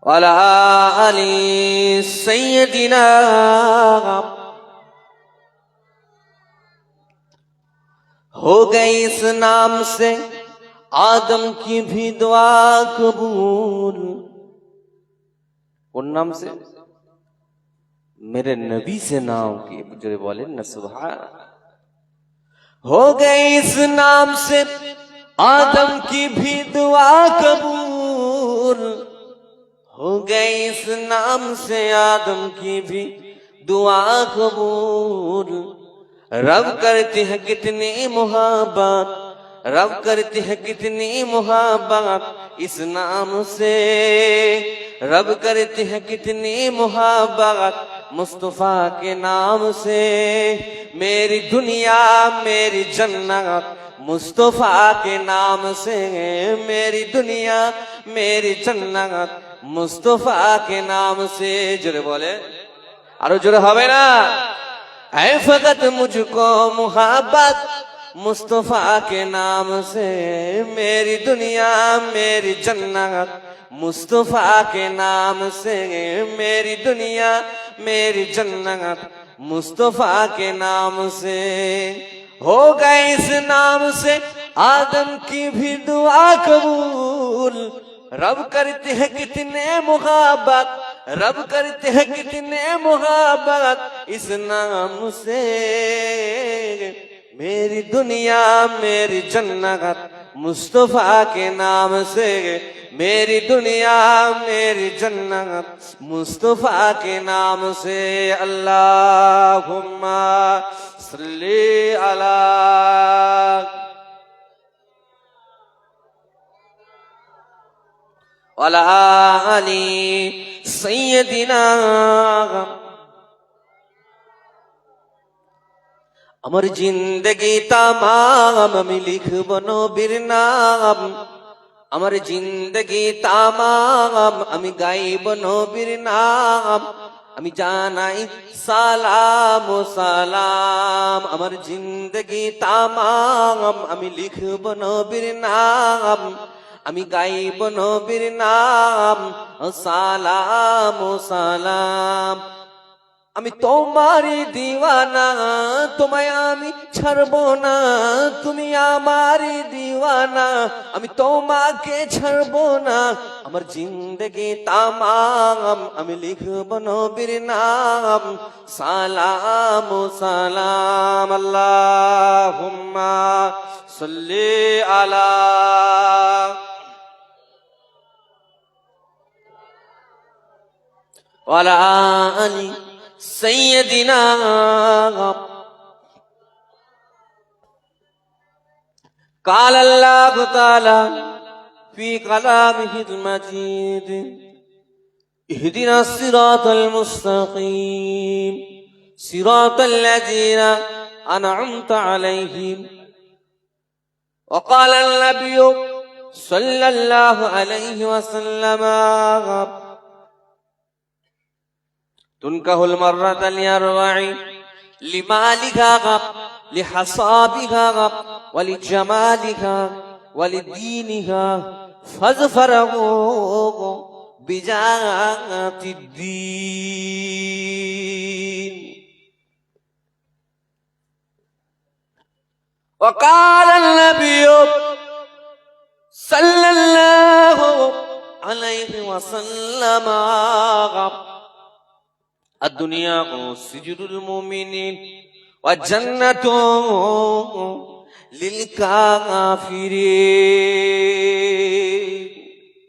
वाला अली सैयदिना। हो गई इस नाम से आदम की भी दुआ कबूल। उन नाम से मेरे नबी से नाम की जो बोले न सुभान। हो गई इस नाम से आदम की भी दुआ कबूल। हो गई इस नाम से आदम की भी दुआ कबूल। रब करती है कितनी मोहब्बत, रब करती है कितनी मोहब्बत इस नाम से। रब करती है कितनी मोहब्बत मुस्तफा के नाम से। मेरी दुनिया मेरी जन्नत मुस्तफा के नाम से। मेरी दुनिया मेरी जन्नत मुस्तफा के नाम से। जोरे बोले आरो जोरे होबे ना। ऐ फकत मुझको मोहब्बत मुस्तफा के नाम से। मेरी दुनिया मेरी जन्नत मुस्तफा के नाम से। मेरी दुनिया मेरी जन्नत मुस्तफा के नाम से। हो गए इस नाम से आदम की भी दुआ कबूल। रब करते हैं कितने मुहाबत, रब करते हैं कितने मुहाबत इस नाम से। मेरी दुनिया मेरी जन्नत मुस्तफा के नाम से। मेरी दुनिया मेरी जन्नत मुस्तफा के नाम से। अल्लाहुम्मा सल्ली अला वाला अली सैयदिना। আমার জিন্দেগি তামাম আমি লিখব নবীর নাম। আমার জিন্দেগি তামাম আমি গাইব নবীর নাম। আমি জানাই সালাম ও সালাম। আমার জিন্দেগি তামাম আমি লিখব নবীর নাম। আমি গাইব নবীর নাম সালাম ও সালাম। আমি তোমারই দিওয়ানা তোমায় আমি ছাড়বো না। তুমি আমারই দিওয়ানা আমি তোমাকে ছাড়বো না। আমার জিন্দেগি তামাম আমি লিখব নবীর নাম সালাম ও সালাম। আল্লাহুম্মা সাল্লি আলা ওয়ালা আলি سيدنا। قال الله تعالى في كلامه المجيد اهدنا الصراط المستقيم صراط الذين أنعمت عليهم. وقال النبي صلى الله عليه وسلم تنكه المرة لأربع لمالها لحصابها ولجمالها ولدينها فاظفره بذات الدين. وقال النبي صلى الله عليه وسلم الدنيا سجن المؤمنين والجنة للكافرين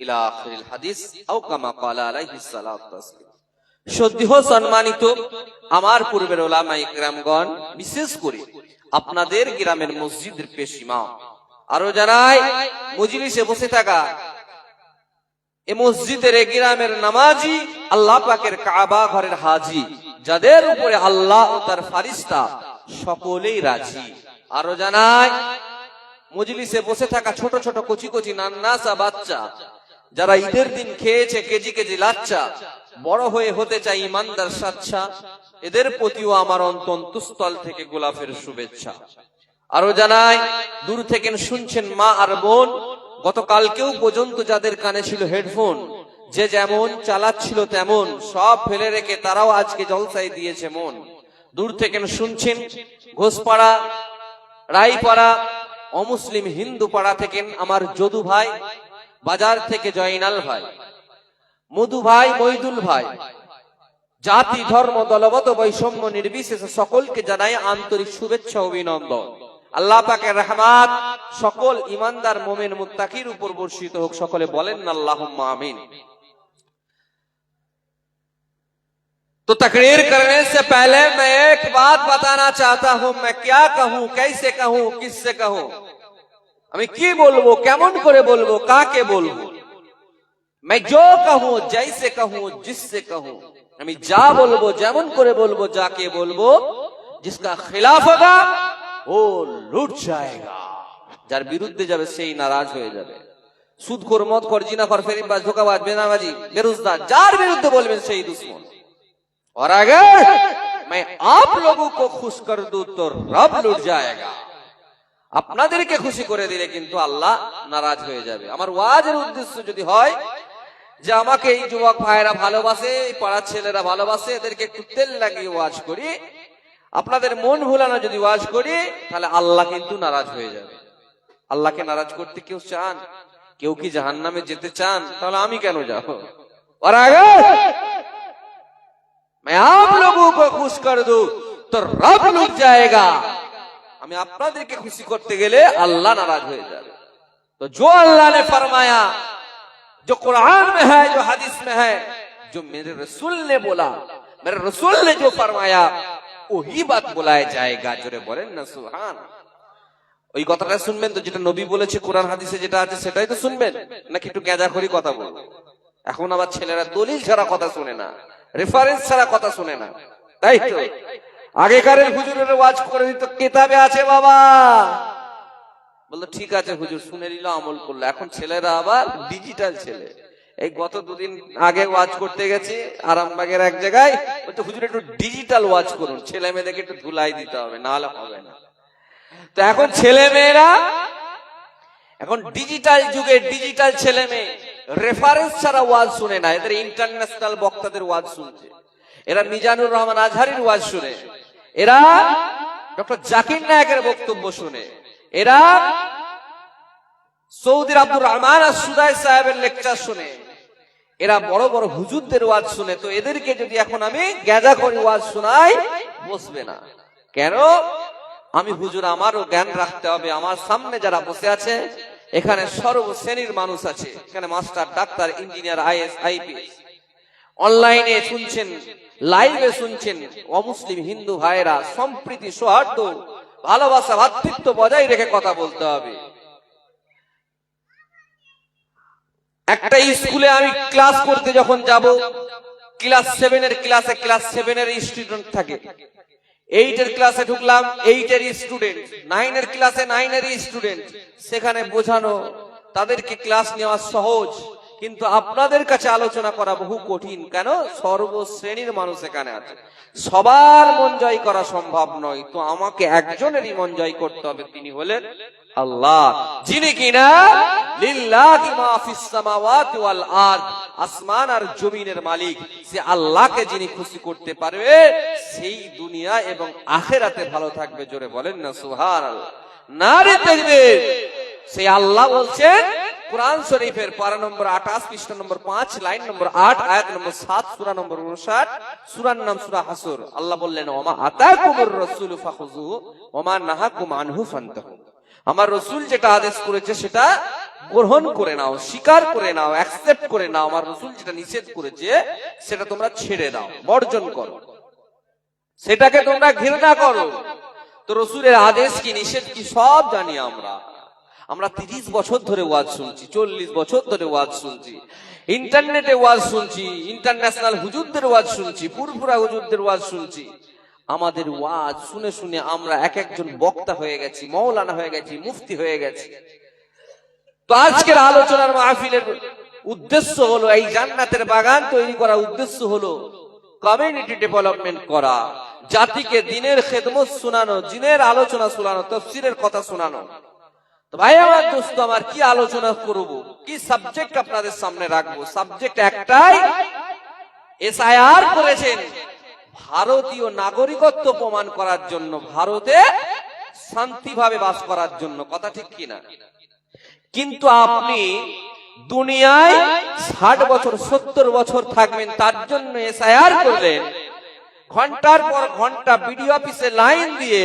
إلى آخر الحديث أو كما قال عليه الصلاة والسلام. শ্রদ্ধেয় সম্মানিত আমার পূর্বের উলামা ইকরামগণ, বিশেষ করে আপনাদের গ্রামের মসজিদের পেশ ইমাম, আরো যারাই মজলিসে বসে থাকা এ মসজিদের এ গ্রামের নামাজি, আল্লাহ পাকের কাবা ঘরের হাজি, যাদের উপরে আল্লাহ ও তার ফারিস্তা সকলেই রাজি। আরো জানাই মজলিসে বসে থাকা ছোট ছোট কচি কচি নান্নাসা বাচ্চা, যারা ঈদের দিন খেয়েছে কেজি কেজি লাচ্চা, বড় হয়ে হতে চাই ইমানদার সাচ্চা, এদের প্রতিও আমার অন্তঃস্থল থেকে গোলাপের শুভেচ্ছা। আরো জানাই দূর থেকে শুনছেন মা আর বোন, গতকালকেও পর্যন্ত যাদের কানে ছিল হেডফোন, যে যেমন চালাচ্ছিল তেমন সব ফেলে রেখে তারাও আজকে জলসায় দিয়েছে মন। দূর থেকে শুনছেন ঘোষপাড়া, রায়পাড়া, অমুসলিম হিন্দু পাড়া থেকে আমার যদু ভাই, বাজার থেকে জয়নাল ভাই, মধু ভাই, মইদুল ভাই, জাতি ধর্ম দলগত বৈষম্য নির্বিশেষে সকলকে জানাই আন্তরিক শুভেচ্ছা অভিনন্দন। আল্লাহ পাকের রহমত সকল ইমানদার মোমেন মুত্তাকির উপর বর্ষিত হোক, সকলে বলেন আল্লাহুম্মা আমিন। तो तकरीर करने से पहले मैं एक बात बताना चाहता हूं, मैं क्या कहूं, कैसे कहूं, किससे कहूं, আমি কি বলবো, কেমন করে বলবো, কাকে বলবো। मैं जो कहूं, जैसे कहूं, जिससे कहूं, আমি যা বলবো, যেমন করে বলবো, যাকে বলবো, जिसका खिलाफ होगा वो लूट जाएगा, যার বিরুদ্ধে যাবে সেই নারাজ হয়ে যাবে। সুদখোর, মদখোর, জিনাখোর, ফেরিবাজ, ধোঁকাবাজ, বেনামাজি, বেরোজগার, যার বিরুদ্ধে বলবেন সেই দুশ্মন। और अगर मैं आप लोगों को खुश कर दूं तो रब लूट जाएगा, আপনাদেরকে খুশি করে দিলে কিন্তু আল্লাহ নারাজ হয়ে যাবে। আমার ওয়াজের উদ্দেশ্য যদি হয় যে আমাকে এই যুবক ভাইরা ভালোবাসে, এই পাড়ার ছেলেরা ভালোবাসে, এদেরকে একটু তেল লাগিয়ে ওয়াজ করি, আপনাদের মন ভুলানো যদি ওয়াজ করি, তাহলে আল্লাহ কিন্তু নারাজ হয়ে যাবে। আল্লাহকে নারাজ করতে কেউ চান? কেউ কি জাহান্নামে যেতে চান? তাহলে আমি কেন যাব? और अगर मैं आप लोगों को खुश कर दूं तो रब लुट जाएगा, আমি আপনাদেরকে খুশি করতে গেলে আল্লাহ নারাজ হয়ে যাবে। तो जो अल्लाह ने फरमाया, जो कुरान में है, जो हदीस में है, जो मेरे रसूल ने बोला, मेरे रसूल ने जो फरमाया, वही बात बुलाया जाएगा। जोरे बोलें ना सुभान। ওই কথাটা শুনবেন তো, যেটা নবী বলেছে কোরআন হাদিসে যেটা আছে সেটাই তো শুনবেন, নাকি একটু গেঁজাখড়ি কথা বলবেন? এখন আবার ছেলেরা দলিল ছাড়া কথা শুনে না, রেফারেন্স ছাড়া কথা শুনে না, তাই তো? আগেকারের হুজুরের ওয়াজ করে দিত, কিতাবে আছে বাবা, বললো ঠিক আছে হুজুর, শুনে নিল, আমল করলো। এখন ছেলেরা আবার ডিজিটাল ছেলে। এই গত দুদিন আগে ওয়াজ করতে গেছি আরামবাগের এক জায়গায়, বলতো হুজুর একটু ডিজিটাল ওয়াজ করুন, ছেলে মেয়েদেরকে একটু ধুলাই দিতে হবে, না হলে হবে না। তো এখন ছেলে মেয়েরা, এখন ডিজিটাল যুগে ডিজিটাল ছেলে মেয়ে রেফারেন্স ছাড়া ওয়াজ শুনে না, এদের ইন্টারন্যাশনাল বক্তাদের ওয়াজ শুনছে, এরা মিজানুর রহমান আজহারির ওয়াজ শুনে, এরা ডক্টর জাকির নায়েকের বক্তব্য শুনে, এরা সৌদির আব্দুর রহমান আস-সুদাই সাহেবের লেকচার শুনে, এরা বড় বড় হুজুরদের ওয়াজ শুনে। তো এদেরকে যদি এখন আমি গেঁজা করে ওয়াজ শোনাই, বসবে না। কেন? আমি হুজুর, আমারও জ্ঞান রাখতে হবে। আমার সামনে যারা বসে আছে এখানে সর্বশ্রেণীর মানুষ আছে, এখানে master, doctor, engineer, is, IPS, অনলাইনে শুনছেন, লাইভে শুনছেন, অমুসলিম হিন্দু ভাইরা সম্প্রীতি, সৌহার্দ্য, ভালোবাসা, ভ্রাতৃত্ব বজায় রেখে কথা বলতে হবে। একটা স্কুলে আমি ক্লাস করতে যখন যাব, ক্লাস 7 এর ক্লাসে ক্লাস 7 এর স্টুডেন্ট থাকে, 8 এর ক্লাসে ঢুকলাম, 8 এর স্টুডেন্ট, 9 এর ক্লাসে 9 এর স্টুডেন্ট। সেখানে বোঝানো, তাদেরকে ক্লাস নেওয়া সহজ, কিন্তু আপনাদের কাছে আলোচনা করা বহু কঠিন। কেন? সর্বশ্রেণীর মানুষ এখানে আছে, সবার মন জয় করা সম্ভব নয়। তো আমাকে একজনেরই মন জয় করতে হবে, তিনি হলেন আল্লাহ, যিনি কিনা লিল্লাহি মা ফিস সামাওয়াতি ওয়াল আরদ, আসমান আর জমিনের মালিক। সে আল্লাহকে যিনি খুশি করতে পারবে, সেই দুনিয়া এবং আখিরাতে ভালো থাকবে। জোরে বলেন না সুবহানাল্লাহ, নারে তাকবীর। সেই আল্লাহ বলছেন কুরআন শরীফের পারা নম্বর 28, পৃষ্ঠা নম্বর 5, লাইন নম্বর 8, আয়াত নম্বর 7, সূরা নম্বর 59, সূরার নাম সূরা হাসর। আল্লাহ বললেন, ওমা আতাকুমুর রাসূলু ফাখুযুহু ওমা নাহাকুম আনহু ফান্তাহু। আমার রাসূল যেটা আদেশ করেছে সেটা গ্রহণ করে নাও, স্বীকার করে নাও, অ্যাকসেপ্ট করে নাও। আমার রাসূল যেটা নিষেধ করেছে সেটা তোমরা ছেড়ে দাও, বর্জন করো, সেটাকে তোমরা ঘৃণা করো। তো রাসূলের আদেশ কি নিষেধ কি সব জানি আমরা। আমরা 30 বছর ধরে ওয়াজ শুনছি, 40 বছর ধরে ওয়াজ শুনছি, ইন্টারনেটে ওয়াজ শুনছি, ইন্টারন্যাশনাল হুজুরদের ওয়াজ শুনছি, পুরপুরা হুজুরদের ওয়াজ শুনছি। আমাদের ওয়াজ শুনে শুনে আমরা এক একজন বক্তা হয়ে গেছি, মৌলানা হয়ে গেছি, মুফতি হয়ে গেছি। তো আজকের আলোচনার মাহফিলের উদ্দেশ্য হলো এই জান্নাতের বাগান তৈরি করা, উদ্দেশ্য হলো কমিউনিটি ডেভেলপমেন্ট করা, জাতিকে দ্বীনের খেদমত শোনানো, দ্বীনের আলোচনা শোনানো, তাফসীরের কথা শোনানো। তো ভাই আমার দোস্ত আমার, কি আলোচনা করব, কি সাবজেক্ট আপনাদের সামনে রাখবো? সাবজেক্ট একটাই, এসআইআর করেছেন ভারতীয় নাগরিকত্ব প্রমাণ করার জন্য, ভারতে শান্তিভাবে বাস করার জন্য। কথা ঠিক কিনা? কিন্তু আপনি দুনিয়ায় 60 বছর 70 বছর থাকবেন, তার জন্য এসআইআর করলেন। ঘন্টার পর ঘন্টা বিডিও অফিসে লাইন দিয়ে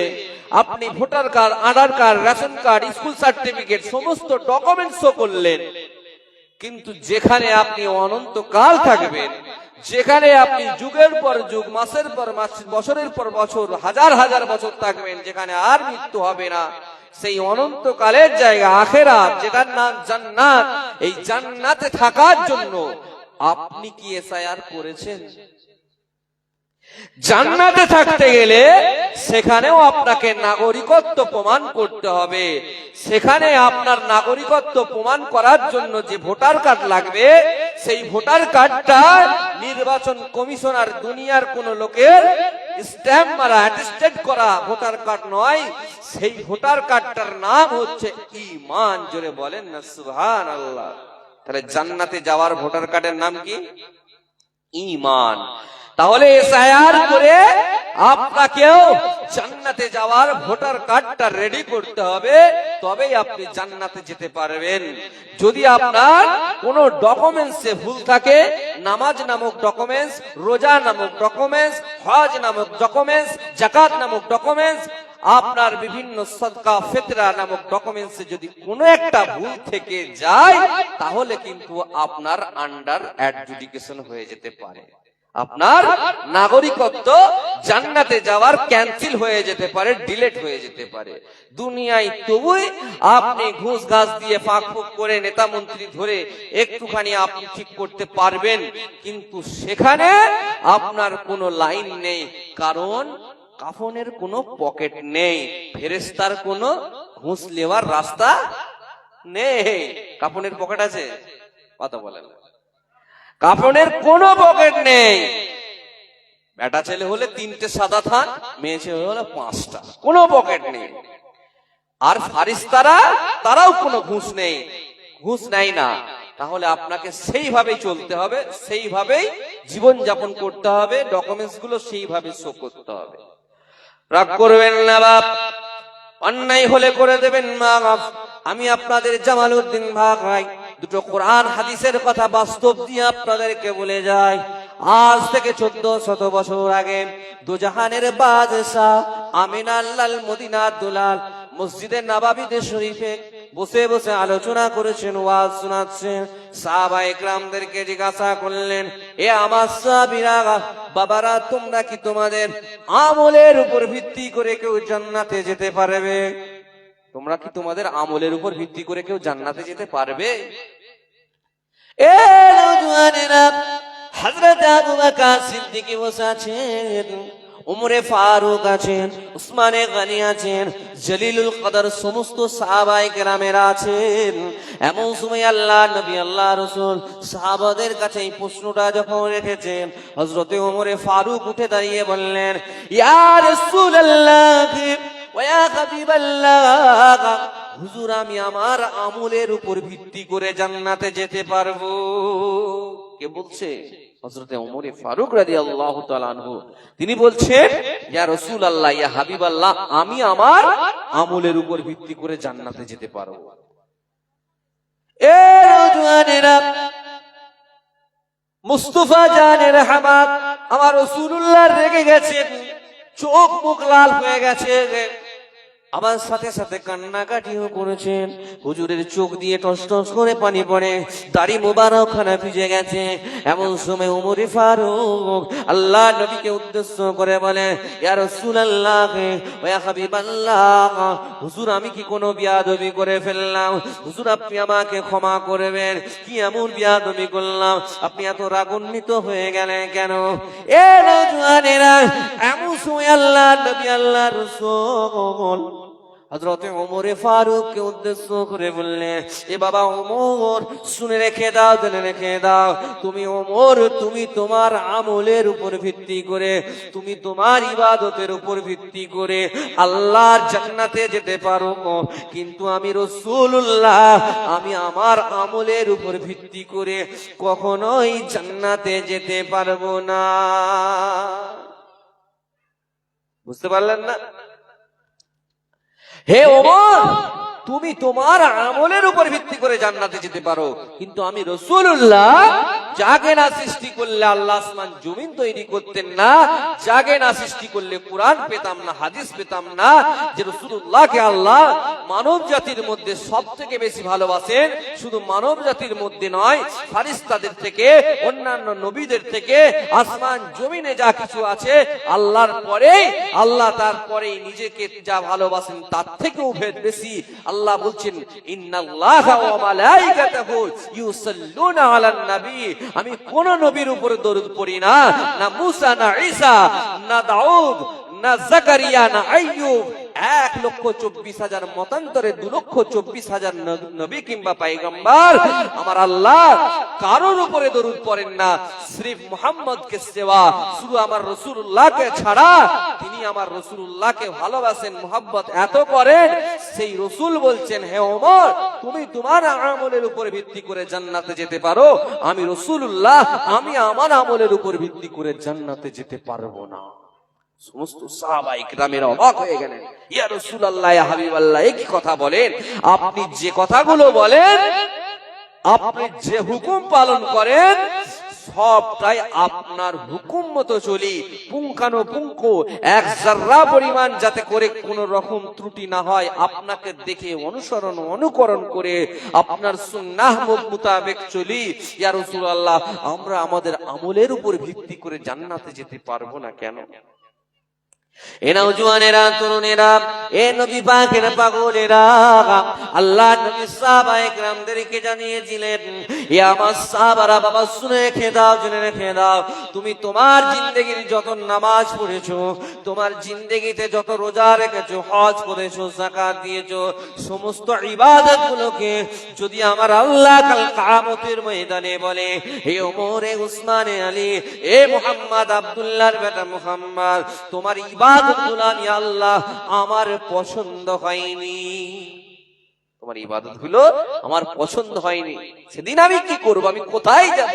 আপনি voter card, Aadhaar card, ration card, school certificate সমস্ত ডকুমেন্টস করলেন। কিন্তু যেখানে আপনি অনন্তকাল থাকবেন, যেখানে আপনি যুগের পর যুগ, মাসের পর মাস, বছরের পর বছর, হাজার হাজার বছর থাকবেন, যেখানে আর মৃত্যু হবে না, সেই অনন্তকালের জায়গা আখিরাত, যেটার নাম জান্নাত, এই জান্নাতে থাকার জন্য আপনি কি এসআইআর করেছেন? জান্নাতে থাকতে গেলে সেখানেও আপনাকে নাগরিকত্ব প্রমাণ করতে হবে। সেখানে আপনার নাগরিকত্ব প্রমাণ করার জন্য যে ভোটার কার্ড লাগবে, সেই ভোটার কার্ডটা নির্বাচন কমিশনার দুনিয়ার কোন লোকের স্ট্যাম্প মারা, অ্যাটেস্টেড করা ভোটার কার্ড নয়। সেই ভোটার কার্ডটার নাম হচ্ছে ঈমান। জোরে বলেন না সুবহানাল্লাহ। তাহলে জান্নাতে যাওয়ার ভোটার কার্ডের নাম কি? ঈমান। তাহলে এসআইআর করে আপনাকেও জান্নাতে যাওয়ার ভোটার কার্ডটা রেডি করতে হবে, তবেই আপনি জান্নাতে যেতে পারবেন। যদি আপনার কোনো ডকুমেন্টসে ভুল থাকে, নামাজ নামক ডকুমেন্টস, রোজা নামক ডকুমেন্টস, হজ নামক ডকুমেন্টস, যাকাত নামক ডকুমেন্টস, আপনার বিভিন্ন সদকা ফিতরা নামক ডকুমেন্টসে যদি কোনো একটা ভুল থেকে যায়, তাহলে কিন্তু আপনার আন্ডার অ্যাডজুডিকেশন হয়ে যেতে পারে। আপনার নাগরিকত্ব জান্নাতে যাওয়ার ক্যান্সেল হয়ে যেতে পারে, ডিলেট হয়ে যেতে পারে। দুনিয়ায় তবুই আপনি ঘুষ ঘাস দিয়ে ফাঁক ফুক করে নেতা মন্ত্রী ধরে একটুখানি আপনি ঠিক করতে পারবেন, কিন্তু সেখানে আপনার কোনো লাইন নেই, কারণ কাফনের কোনো পকেট নেই, ফেরেশতার কোনো ঘুষ নেওয়ার রাস্তা নেই। কাফনের পকেট আছে? কথা বলেন। কাফনের কোনো পকেট নেই। বেটা ছেলে হলে 3টে সাদা থান, মেয়ে ছেলে হলে 5টা, কোনো পকেট নেই। আর ফারিস্তারা, তারাও কোনো ঘুষ নেই, ঘুষ নেয় না। তাহলে আপনাকে সেইভাবেই চলতে হবে, সেইভাবেই জীবন যাপন করতে হবে, ডকুমেন্টস গুলো সেইভাবে শো করতে হবে। রাগ করবেন না বাপ, অন্যায় হলে করে দেবেন মাফ। আমি আপনাদের জামালউদ্দিন ভাই দুটো কোরআন হাদিসের কথা বাস্তব দিয়ে আপনাদেরকে বলে যাই। আজ থেকে 1400 বছর আগে দুজাহানের বাদশাহ আমিনাল্লাল মদিনার দুলাল মসজিদে নববীতে শরীফে বসে বসে আলোচনা করেছেন, ওয়াজ শোনাচ্ছেন। সাহাবায়ে কেরামদেরকে জিজ্ঞাসা করলেন, এ আমার সাহাবীরা, বাবারা, তোমরা কি তোমাদের আমলের উপর ভিত্তি করে কেউ জান্নাতে যেতে পারবে? তোমরা কি তোমাদের আমলের উপর ভিত্তি করে কেউ জান্নাতে যেতে পারবে? এ নওজওয়ানেরা, হযরত আবু বকর সিদ্দিক বসে আছেন, উমরে ফারুক আছেন, উসমানে গনি আছেন, জলিলুল কদর সমস্ত সাহাবায়ে কেরামেরা আছেন। এমন সময় আল্লাহ নবী, আল্লাহ রাসূল সাহাবাদের কাছে এই প্রশ্নটা যখন রেখেছেন, হযরত উমরে ফারুক উঠে দাঁড়িয়ে বললেন, ইয়া রাসূলুল্লাহ ওয়া ইয়া হাবিবাল্লাহ, হুজুর, আমি আমার আমলের উপর ভিত্তি করে জান্নাতে যেতে পারবো। কে বলছে? হযরত ওমর ফারুক রাদিয়াল্লাহু তাআলা আনহু। তিনি বলছেন, ইয়া রাসূলুল্লাহ, ইয়া হাবিবাল্লাহ, আমি আমার আমলের উপর ভিত্তি করে জান্নাতে যেতে পারবো। এ নওজওয়ানেরা, মুস্তাফা জানের রহমত আমার রাসূলুল্লাহ রেগে গেছেন, চোখ মুখ লাল হয়ে গেছে, আমার সাথে সাথে কান্নাকাটিও করেছেন। হুজুরের চোখ দিয়ে টস টস করে পানি পড়ে, দাড়ি মোবারক খানা ভিজে গেছে। এমন সময় ওমর ফারুক আল্লাহ নবীকে উদ্দেশ্য করে বলে, ইয়া রাসূলুল্লাহ ওয়া ইয়া হাবিবাল্লাহ, হুজুর, আমি কি কোনো বিয়াদবি করে ফেললাম? হুজুর, আপনি আমাকে ক্ষমা করবেন। কি এমন বিয়াদবি করলাম? আপনি এত রাগান্বিত হয়ে গেলেন কেন? এ নওজওয়ানেরা, এমন সময় আল্লাহ নবী, আল্লাহ রাসূল হযরতে ওমরে ফারুককে উদ্দেশ্য করে বললেন, এ বাবা ওমর, শুনে রেখে দাও, জেনে রেখে দাও, তুমি ওমর, তুমি তোমার আমলের উপর ভিত্তি করে, তুমি তোমার ইবাদতের উপর ভিত্তি করে আল্লাহর জান্নাতে যেতে পারো, কিন্তু আমি রাসূলুল্লাহ, আমি আমার আমলের উপর ভিত্তি করে কখনোই জান্নাতে যেতে পারবো না। বুঝতে পারলেন না? হে ওমর, তুমি তোমার আমলের উপর ভিত্তি করে জান্নাতে যেতে পারো, কিন্তু আমি রাসূলুল্লাহ, যাকে না সৃষ্টি করলে আল্লাহ আসমান জমিন তৈরি করতেন না, যাকে না সৃষ্টি করলে কোরআন পেতাম না, হাদিস পেতাম না, যে রাসূলুল্লাহকে আল্লাহ মানব জাতির মধ্যে সবথেকে বেশি ভালোবাসেন, শুধু মানব জাতির মধ্যে নয়, ফারিস্তাদের থেকে, অন্যান্য নবীদের থেকে, আসমান জমিনে যা কিছু আছে আল্লাহর পরে, আল্লাহ তারপরে নিজেকে যা ভালোবাসেন তার থেকেও বেশি আল্লাহ বলছেন, ইন্নাল্লাহা ওয়া মালাইকাতাহু ইউসাল্লুনা আলান নবী, আমি কোন নবীর উপর দরুদ পড়ি না, না মুসা, না ঈসা, না দাউদ, না জাকারিয়া, না আইয়ুব, 1,24,000 মতান্তরে 2,24,000 নবী কিংবা পয়গম্বর আমার আল্লাহ কারোর উপরে দরুদ পড়েন না, সির্ফ মুহাম্মদকে সেবা, শুধু আমার রাসূলুল্লাহকে ছাড়া, তিনি আমার রাসূলুল্লাহকে ভালোবাসেন, মুহাব্বত এত করেন, সেই রাসূল বলছেন, হে ওমর, তুমি তোমার আমলের উপর ভিত্তি করে জান্নাতে যেতে পারো, আমি রাসূলুল্লাহ, আমি আমার আমলের উপর ভিত্তি করে জান্নাতে যেতে পারবো না। সমস্ত সাহাবায়ে কিরামেরা অবাক হয়ে গেলেন, ইয়া রাসূলুল্লাহ, ইয়া হাবিবাল্লাহ, এই কি কথা বলেন? আপনি যে কথাগুলো বলেন, আপনি যে হুকুম পালন করেন, সবটাই আপনার হুকুম মতো চলি, পুঙ্খানুপুঙ্খ, এক যারা পরিমাণ যাতে করে কোন রকম ত্রুটি না হয়, আপনাকে দেখে অনুসরণ অনুকরণ করে আপনার সুন্নাহ মোতাবেক চলি। ইয়া রাসূলুল্লাহ, আমরা আমাদের আমলের উপর ভিত্তি করে জান্নাতে যেতে পারবো না কেন? এ নওজওয়ানেরা, তরুণেরা, এ নবী পাকের পাগলেরা, আল্লাহ নবী সাহাবায়ে কেরামদেরকে জানিয়েছিলেন, এ আমার সাহাবারা, বাবা শুনে রেখে দাও, জেনে রেখে দাও, তুমি তোমার জিন্দেগির যত নামাজ পড়েছো, তোমার জিন্দেগিতে যত রোজা রেখেছো, হজ করেছো, যাকাত দিয়েছো, সমস্ত ইবাদতগুলোকে যদি আমার আল্লাহ কাল কিয়ামতের ময়দানে বলে, হে ওমর, এ উসমান, এ আলী, এ মুহাম্মদ, আব্দুল্লাহর বেটা মুহাম্মদ, তোমার ইবাদতগুলো আমি আল্লাহ আমার পছন্দ হয়নি, তোমার ইবাদতগুলো আমার পছন্দ হয়নি, সেদিন আমি কি করব? আমি কোথায় যাব?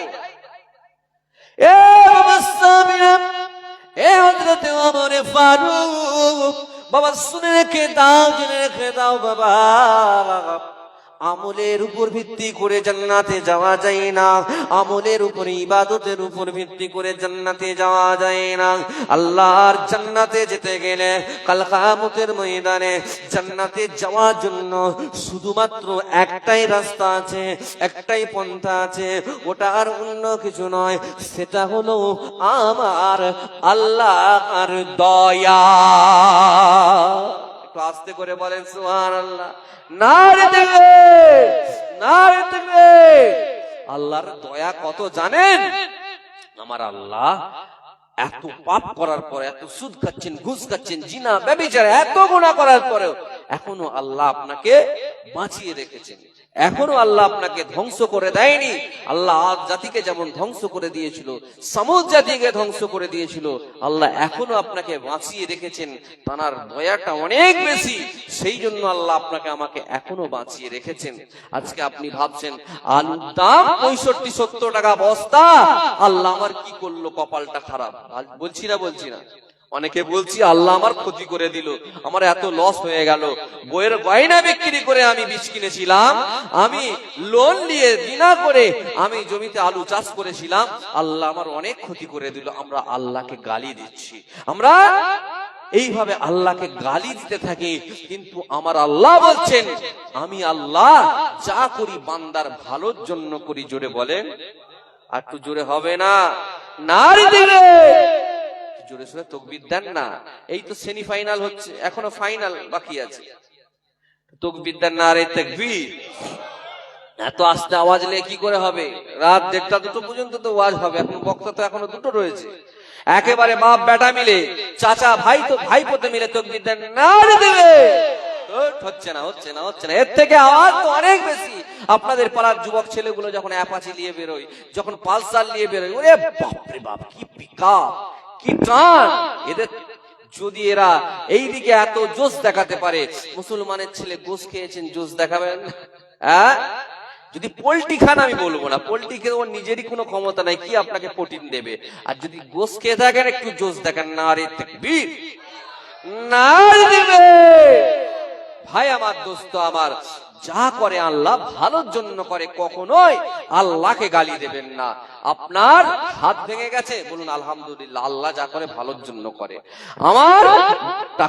এ বাবা সামিরা, এ হযরত ওমর ফারুক, বাবা শুনে রেখে দাও, জেনে রেখে দাও, বাবা আমলের উপর ভিত্তি করে জান্নাতে যাওয়া যায় না, আমলের উপর, ইবাদতের উপর ভিত্তি করে জান্নাতে যাওয়া যায় না। আল্লাহর জান্নাতে যেতে গেলে কাল কিয়ামতের ময়দানে জান্নাতে যাওয়ার জন্য শুধুমাত্র একটাই রাস্তা আছে, একটাই পন্থা আছে, ওটা আর অন্য কিছু নয়, সেটা হলো আমার আল্লাহর দয়া। একটু আস্তে করে বলেন সুবহানাল্লাহ। নারে তাকবীর, নারে তাকবীর। আল্লাহর দয়া কত জানেন? আমার আল্লাহ এত পাপ করার পরে, এত সুদ খাচ্ছেন, ঘুষ খাচ্ছেন, জিনা, ব্যভিচার, এত গুনাহ করার পরেও এখনো আল্লাহ আপনাকে বাঁচিয়ে রেখেছেন, এখনো আল্লাহ আপনাকে ধ্বংস করে দেয়নি। আল্লাহ আদ জাতিকে যেমন ধ্বংস করে দিয়েছিল, সমুদ জাতিকে ধ্বংস করে দিয়েছিল, আল্লাহ এখনো আপনাকে বাঁচিয়ে রেখেছেন, তার দয়াটা অনেক বেশি, সেই জন্য আল্লাহ আপনাকে আমাকে এখনো বাঁচিয়ে রেখেছেন। আজকে আপনি ভাবছেন আলুর দাম 65-70 টাকা বস্তা, আল্লাহ আমার কি করলো, কপালটা খারাপ। বলছি না অনেকে বলছি আল্লাহ আমার ক্ষতি করে দিল, আমার এত লস হয়ে গেল, বইয়ের গয়না বিক্রি করে আমি বীজ কিনেছিলাম, আমি লোন নিয়ে বিনা করে আমি জমিতে আলু চাষ করেছিলাম, আল্লাহ আমার অনেক ক্ষতি করে দিল। আমরা আল্লাহকে গালি দিচ্ছি, আমরা এইভাবে আল্লাহকে গালি দিতে থাকি, কিন্তু আমার আল্লাহ বলছেন, আমি আল্লাহ যা করি বান্দার ভালোর জন্য করি। জোরে বলেন, আর একটু জোরে হবে না? নারী দিলে জোরে সোরে তাকবীর দেন না। এই তো সেমিফাইনাল হচ্ছে, এখনো ফাইনাল বাকি আছে, তাকবীর দেন, নারে তাকবীর। এত আস্তে আওয়াজ নিয়ে কি করে হবে? রাত 1টা-2টো পর্যন্ত তো ওয়াজ হবে, এখন বক্তা তো এখনো 2টো রয়েছে। একেবারে বাপ বেটা মিলে, চাচা ভাই তো ভাইপোতে মিলে তাকবীর দেন, নারে দিবে হচ্ছে না হচ্ছে না হচ্ছে না, এর থেকে আওয়াজ তো অনেক বেশি। আপনাদের পাড়ার যুবক ছেলেগুলো যখন অ্যাপাচি নিয়ে বেরোয়, যখন পালসার নিয়ে বেরোয়, ওরে বাপরে বাপ, কি পিকআপ, কি টান এদের! যদি এরা এইদিকে এত জোশ দেখাতে পারে, মুসলমানের ছেলে গোশ খেয়েছেন, জোশ দেখাবেন? হ্যাঁ, যদি পোল্ট্রি খান, আমি বলবো না, পোল্ট্রি খেয়ে ওর নিজেরই কোনো ক্ষমতা নাই, কি আপনাকে প্রোটিন দেবে? আর যদি গোশ খেয়ে থাকেন, একটু জোশ দেখান, না রে তাকবীর, না দিবে। ভাই আমার, দোস্ত আমার, যা করে আল্লাহ ভালোর জন্য করে, কখনোই আল্লাহকে গালি দেবেন না। আপনার হাত ভেঙে গেছে, বলুন আলহামদুলিল্লাহ, আল্লাহ যা করে ভালোর জন্য করে। আমার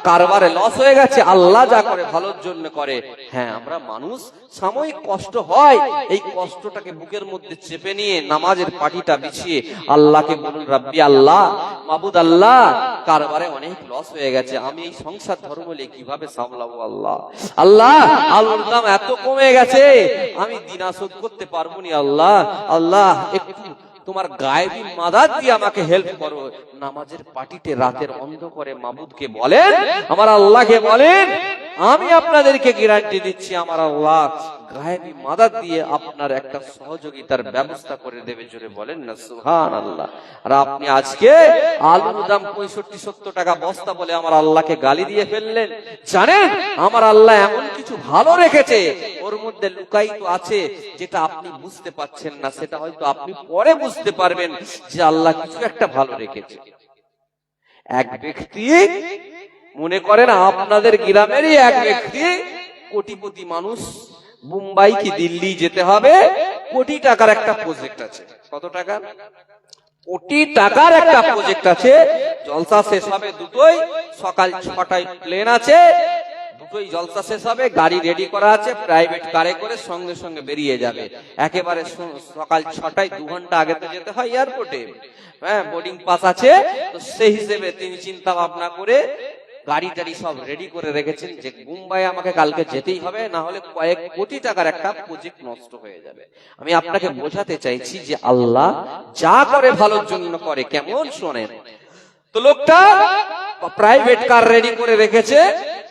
কারবারে লস হয়ে গেছে, আল্লাহ যা করে ভালোর জন্য করে। হ্যাঁ, আমরা মানুষ, সাময়িক কষ্ট হয়, এই কষ্টটাকে বুকের মধ্যে চেপে নিয়ে নামাজের পাটিটা বিছিয়ে আল্লাহকে বলুন, রাব্বি আল্লাহ, মাবুদ আল্লাহ, কারবারে অনেক লস হয়ে গেছে, আমি এই সংসার ধর্ম নিয়ে কিভাবে সামলাবো? আল্লাহ, আল্লাহ, আলুর দাম এত কমে গেছে, আমি দিনা শোধ করতে পারবো না। আল্লাহ, আল্লাহ, একটু তোমার গায়েবী মাদাদ দিয়ে আমাকে হেল্প করো। নামাজের পাটিতে রাতের অন্ধকারে মাবুদকে বলেন, আমার আল্লাহকে বলেন, আমি আপনাদেরকে গ্যারান্টি দিচ্ছি, আমার আল্লাহ গায়েবী মাদাদ দিয়ে আপনার একটা সহযোগিতার ব্যবস্থা করে দেবে। জোরে বলেন না সুবহানাল্লাহ। আর আপনি আজকে আলুর দাম 65-70 টাকা বস্তা বলে আমার আল্লাহকে গালি দিয়ে ফেললেন। জানেন, আমার আল্লাহ এমন কিছু ভালো রেখেছে, ওর মধ্যে লুকায়িত আছে, যেটা আপনি বুঝতে পারছেন না, সেটা হয়তো আপনি পরে বুঝতে পারবেন যে আল্লাহ কিছু একটা ভালো রেখেছে। এক ব্যক্তি, মনে করেন আপনাদের গ্রামেরই এক ব্যক্তি, কোটিপতি মানুষ, মুম্বাই কি দিল্লি যেতে হবে, কোটি টাকার একটা প্রজেক্ট আছে। কত টাকা? কোটি টাকার একটা প্রজেক্ট আছে। জলসা শেষ হবে দুটোই, সকাল 6টায় প্লেন আছে, দুটোই জলসা শেষ হবে, গাড়ি রেডি করা আছে, প্রাইভেট কারে করে সঙ্গে সঙ্গে বেরিয়ে যাবে। একেবারে সকাল 6টায় 2 ঘন্টা আগে তো যেতে হয় এয়ারপোর্টে। হ্যাঁ, বোর্ডিং পাস আছে, তো সেই হিসেবে তিনি চিন্তা ভাবনা করে গাড়ি টাড়ি সব রেডি করে রেখেছেন যে মুম্বাই আমাকে কালকে যেতেই হবে, না হলে কয়েক কোটি টাকার একটা প্রজেক্ট নষ্ট হয়ে যাবে। আমি আপনাকে বোঝাতে চাইছি যে আল্লাহ যা করে ভালোর জন্য করে। কেমন শোনেন তো, লোকটা প্রাইভেট কার রেডি করে রেখেছে,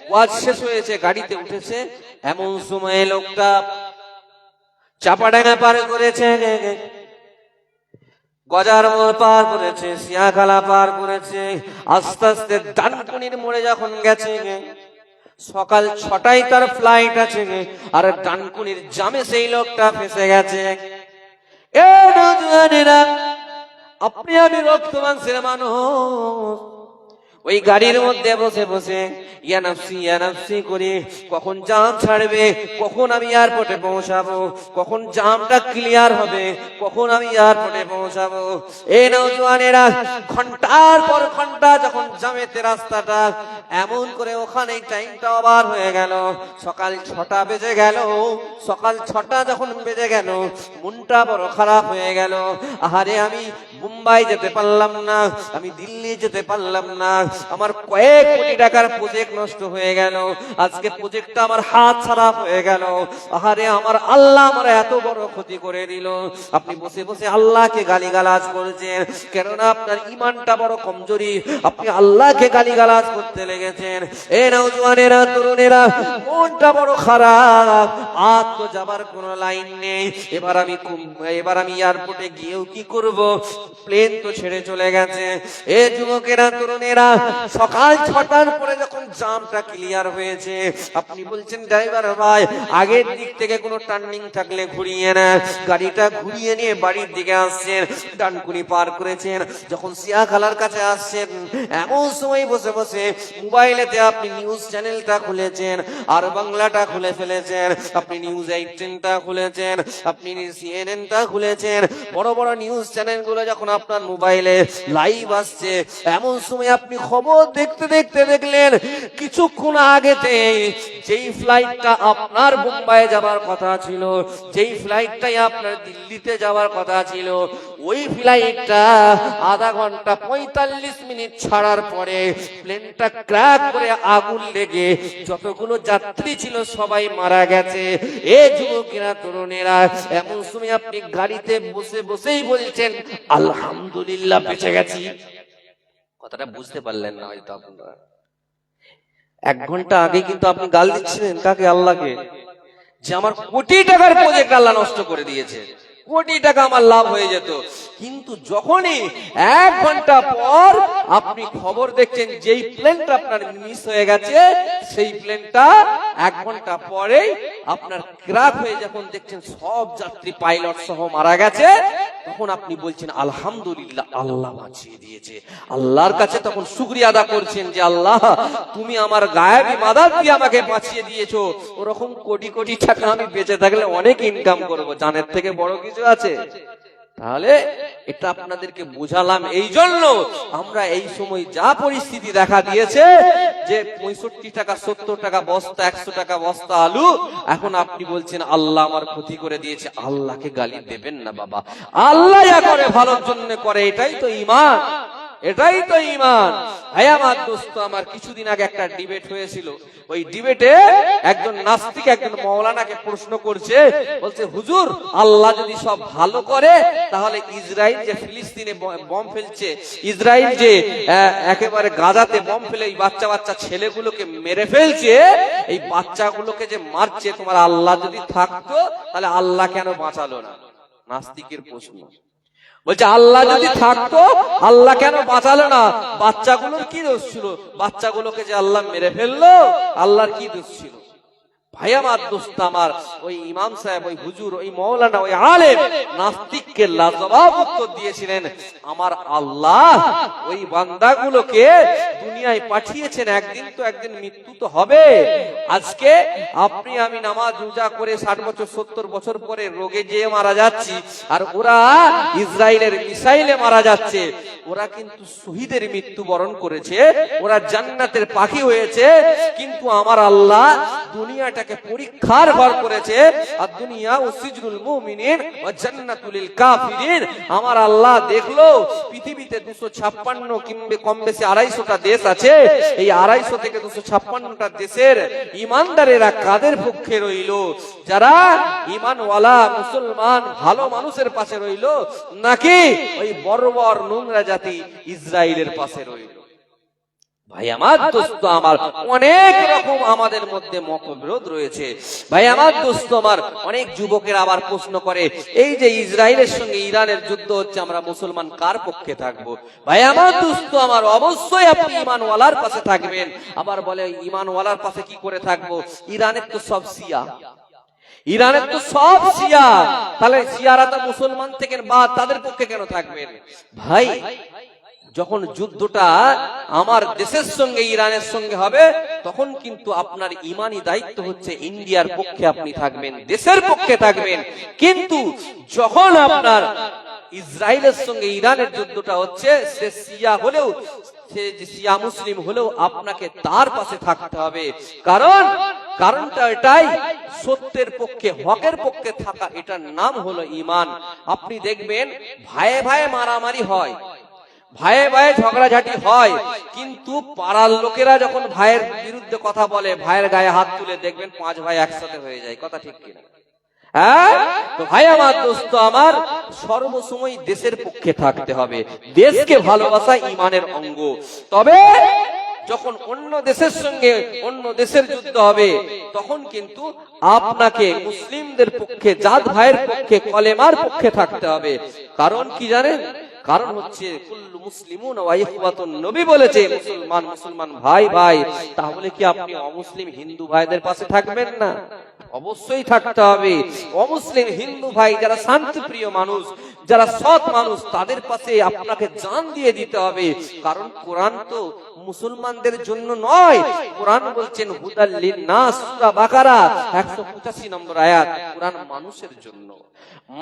ওয়াজ শেষ হয়েছে, গাড়িতে উঠেছে, এমন সময় লোকটা চাপাডাঙ্গা পার করেছে, গজার মোড় পার করেছে, সিয়াখালা পার করেছে, আস্তে আস্তে ডানকুনির মোড়ে যখন গেছে, সকাল 6টায় তার ফ্লাইট আছে, আর ডানকুনির জামে সেই লোকটা ফেসে গেছে। এ নওজওয়ানেরা, আপনি আমি রক্ত মাংসের মানুষ, ওই গাড়ির মধ্যে বসে বসে ইয়া নাফসি করে কখন জাম ছাড়বে, কখন আমি এয়ারপোর্টে পৌঁছাবো, কখন জামটা ক্লিয়ার হবে, কখন আমি এয়ারপোর্টে পৌঁছাবো। এই নওজওয়ানেরা ঘন্টার পর ঘন্টা যখন জামেতে রাস্তাটা এমন করে, ওখানে টাইমটা ওভার হয়ে গেল, সকাল 6টা বেজে গেল। সকাল 6টা যখন বেজে গেল, মনটা বড় খারাপ হয়ে গেল। আহারে, আমি মুম্বাই যেতে পারলাম না, আমি দিল্লি যেতে পারলাম না, আমার কয়েক কোটি টাকার প্রজেক্ট নষ্ট হয়ে গেল, আজকে প্রজেক্টটা আমার হাত ছাড়া হয়ে গেল। আহারে, আমার আল্লাহ আমার এত বড় ক্ষতি করে দিল। আপনি বসে বসে আল্লাহকে গালিগালাজ করেছেন, কেননা আপনার ইমানটা বড় কমজোরি, আপনি আল্লাহকে গালিগালাজ করতে লেগেছেন। এ নওজওয়ানেরা, তরুণেরা, মনটা বড় খারাপ, আর তো যাবার কোনো লাইন নেই। এবার আমি এয়ারপোর্টে গিয়েও কি করব? প্লেন তো ছেড়ে চলে গেছে। এ যুবকেরা, তরুণেরা, সকাল 6টার পরে যখন জামটা ক্লিয়ার হয়েছে, আপনি বলছেন ড্রাইভার ভাই, আগের দিক থেকে কোনো টার্নিং থাকলে ঘুরিয়ে না। গাড়িটা ঘুরিয়ে নিয়ে বাড়ির দিকে আসছেন, ডানকুনি পার করেছেন, যখন সিয়াখালার কাছে আসছেন, এমন সময় বসে বসে মোবাইলেতে আপনি নিউজ চ্যানেলটা খুলেছেন, আর বাংলাটা খুলে ফেলেছেন, আপনি নিউজ 18টা খুলেছেন, আপনি CNN-টা খুলেছেন। বড় বড় নিউজ চ্যানেলগুলো যখন আপনার মোবাইলে লাইভ আসছে, এমন সময় আপনি খবর দেখতে দেখতে দেখলেন কিছুক্ষণ আগেতে যেই ফ্লাইটটা আপনার বোম্বাই যাবার কথা ছিল, যেই ফ্লাইটটাই আপনার দিল্লিতে যাওয়ার কথা ছিল, ওই ফ্লাইটটা আধা ঘন্টা 45 মিনিট ছাড়ার পরে প্লেনটা ক্র্যাক করে আগুন লেগে যতগুলো যাত্রী ছিল সবাই মারা গেছে। এ যুবকেরা, তরুণেরা, এমন সময় আপনি গাড়িতে বসে বসেই বলছেন আলহামদুলিল্লাহ বেঁচে গেছি। কথাটা বুঝতে পারলেন না হয়তো আপনারা। 1 ঘন্টা আগে কিন্তু আপনি গাল দিচ্ছিলেন কাকে? আল্লাহকে, যে আমার কোটি টাকার প্রজেক্ট আল্লাহ নষ্ট করে দিয়েছে, কোটি টাকা আমার লাভ হয়ে যেত। কিন্তু যখনই 1 ঘন্টা পর আপনি খবর দেখছেন যেই প্লেনটা আপনার মিস হয়ে গেছে, সেই প্লেনটা 1 ঘন্টা পরেই আপনার ক্র্যাশ হয়ে যখন দেখছেন সব যাত্রী পাইলট সহ মারা গেছে, তখন আপনি বলছেন আলহামদুলিল্লাহ, আল্লাহ বাঁচিয়ে দিয়েছে। আল্লাহর কাছে তখন শুকরিয়া আদা করছেন যে আল্লাহ তুমি আমার গায়েবী মাদাদ দিয়ে আমাকে বাঁচিয়ে দিয়েছো। ওরকম কোটি কোটি টাকা আমি বেঁচে থাকলে অনেক ইনকাম করবো, জানের থেকে বড় কিছু আছে? তাহলে এটা আপনাদেরকে বোঝালাম এই জন্য আমরা এই সময় যা পরিস্থিতি দেখা দিয়েছে যে 65 টাকা 70 টাকা বস্তা, 100 টাকা বস্তা আলু, এখন আপনি বলছেন আল্লাহ আমার ক্ষতি করে দিয়েছে। আল্লাহকে গালি দেবেন না বাবা, আল্লাহ যা করে ভালোর জন্য করে, এটাই তো ঈমান, এটাই তো ঈমান। ভাই আমার দোস্ত আমার, কিছুদিন আগে একটা ডিবেট হয়েছিল। ওই ডিবেটে একজন নাস্তিক একজন মাওলানাকে প্রশ্ন করছে, বলছে হুজুর আল্লাহ যদি সব ভালো করে তাহলে ইসরায়েল যে ফিলিস্তিনে বম ফেলছে, ইসরায়েল যে একেবারে গাজাতে বম ফেলে এই বাচ্চা বাচ্চা ছেলেগুলোকে মেরে ফেলছে, এই বাচ্চাগুলোকে যে মারছে, তোমার আল্লাহ যদি থাকতো তাহলে আল্লাহ কেন বাঁচালো না? নাস্তিকের প্রশ্ন। বলছে আল্লাহ যদি থাকতো আল্লাহ কেন বাঁচালো না? বাচ্চাগুলোর কি দোষ ছিল? বাচ্চাগুলোকে যে আল্লাহ মেরে ফেললো, আল্লাহর কি দোষ ছিল? ভাই আমার দোস্ত আমার, ওই ইমাম সাহেব, ওই হুজুর, ওই মাওলানা, ওই আলেম নাস্তিককে লাজবাব উত্তর দিয়েছিলেন, আমার আল্লাহ ওই বান্দাগুলোকে দুনিয়ায় পাঠিয়েছেন, একদিন তো একদিন মৃত্যু তো হবে। আজকে আপনি আমি নামাজ রোজা করে 60 বছর 70 বছর পরে রোগে যেয়ে মারা যাচ্ছি, আর ওরা ইসরায়েলের মিসাইলে মারা যাচ্ছে। ওরা কিন্তু শহীদের মৃত্যু বরণ করেছে, ওরা জান্নাতের পাখি হয়েছে, কিন্তু আমার আল্লাহ দুনিয়াটাকে পরীক্ষার ঘর করেছে। আর দুনিয়া সিজনুল মুমিনিন ওয়া জান্নাতুল কাফিরিন। আমার আল্লাহ দেখলো পৃথিবীতে 256 কিংবা কম বেশি 250টা দেশ আছে, এই 250 থেকে 256টা দেশের ঈমানদারেরা কাদের পক্ষে রইল? যারা ঈমানওয়ালা মুসলমান ভালো মানুষের পাশে রইল, নাকি ওই বর্বর নোংরা জাতি ইসরায়েলের পাশে রইল? ভাই আমার দোস্ত আমার, অনেক রকম আমাদের মধ্যে মতবিরোধ রয়েছে। ভাই আমার দোস্ত আমার, অনেক যুবকের আবার প্রশ্ন করে, এই যে ইসরায়েলের সঙ্গে ইরানের যুদ্ধ হচ্ছে, আমরা মুসলমান কার পক্ষে থাকবো? ভাই আমার দোস্ত আমার, অবশ্যই আপনি ঈমানওয়ালার পাশে থাকবেন। আবার বলে ঈমানওয়ালার পাশে কি করে থাকবো? ইরানের তো সব শিয়া, ইরানের তো সব শিয়া, তাহলে শিয়ারা তো মুসলমান থেকে বাদ, তাদের পক্ষে কেন থাকবেন? ভাই যখন যুদ্ধটা আমার দেশের সঙ্গে ইরানের সঙ্গে হবে, তখন কিন্তু আপনার ঈমানি দায়িত্ব হচ্ছে ইন্ডিয়ার পক্ষে আপনি থাকবেন, দেশের পক্ষে থাকবেন। কিন্তু যখন আপনার ইসরায়েলের সঙ্গে ইরানের যুদ্ধটা হচ্ছে, সে শিয়া হলেও, সে শিয়া মুসলিম হলেও আপনাকে তার পাশে থাকতে হবে। কারণটা এটাই, সত্যের পক্ষে হকের পক্ষে থাকা, এটার নাম হলো ঈমান। আপনি দেখবেন ভাইয়ে ভাইয়ে মারামারি হয়, ভাইয়ে ভাইয়ে ঝগড়াঝাটি হয়, কিন্তু পাড়ার লোকেরা যখন ভাইয়ের বিরুদ্ধে কথা বলে, ভাইয়ের গায়ে হাত তুলে, দেখবেন 5 ভাই একসাথে হয়ে যায়। কথা ঠিক কিনা? হ্যাঁ, তো ভাই আমার দোস্ত আমার, সর্বসময় দেশের পক্ষে থাকতে হবে। দেশকে ভালোবাসা ঈমানের অঙ্গ। তবে যখন অন্য দেশের সঙ্গে অন্য দেশের যুদ্ধ হবে, তখন কিন্তু আপনাকে মুসলিমদের পক্ষে, জাত ভাইয়ের পক্ষে, কলেমার পক্ষে থাকতে হবে। কারণ কি জানেন? কারণ হচ্ছে কুল্লু মুসলিমুন ওয়া ইখওয়াতুন, নবী বলেছে মুসলমান মুসলমান ভাই ভাই। তাহলে কি আপনি অমুসলিম হিন্দু ভাইদের পাশে থাকবেন না? অবশ্যই থাকতে হবে। অমুসলিম হিন্দু ভাই যারা শান্তিপ্রিয় মানুষ, যারা সৎ মানুষ, তাদের পাশে আপনাকে জান দিয়ে দিতে হবে। কারণ কোরআন তো মুসলমানদের জন্য নয়, কোরআন বলছেন হুদাল লিন-নাস, সূরা বাকারা 185 নম্বর আয়াত। কোরআন মানুষের জন্য,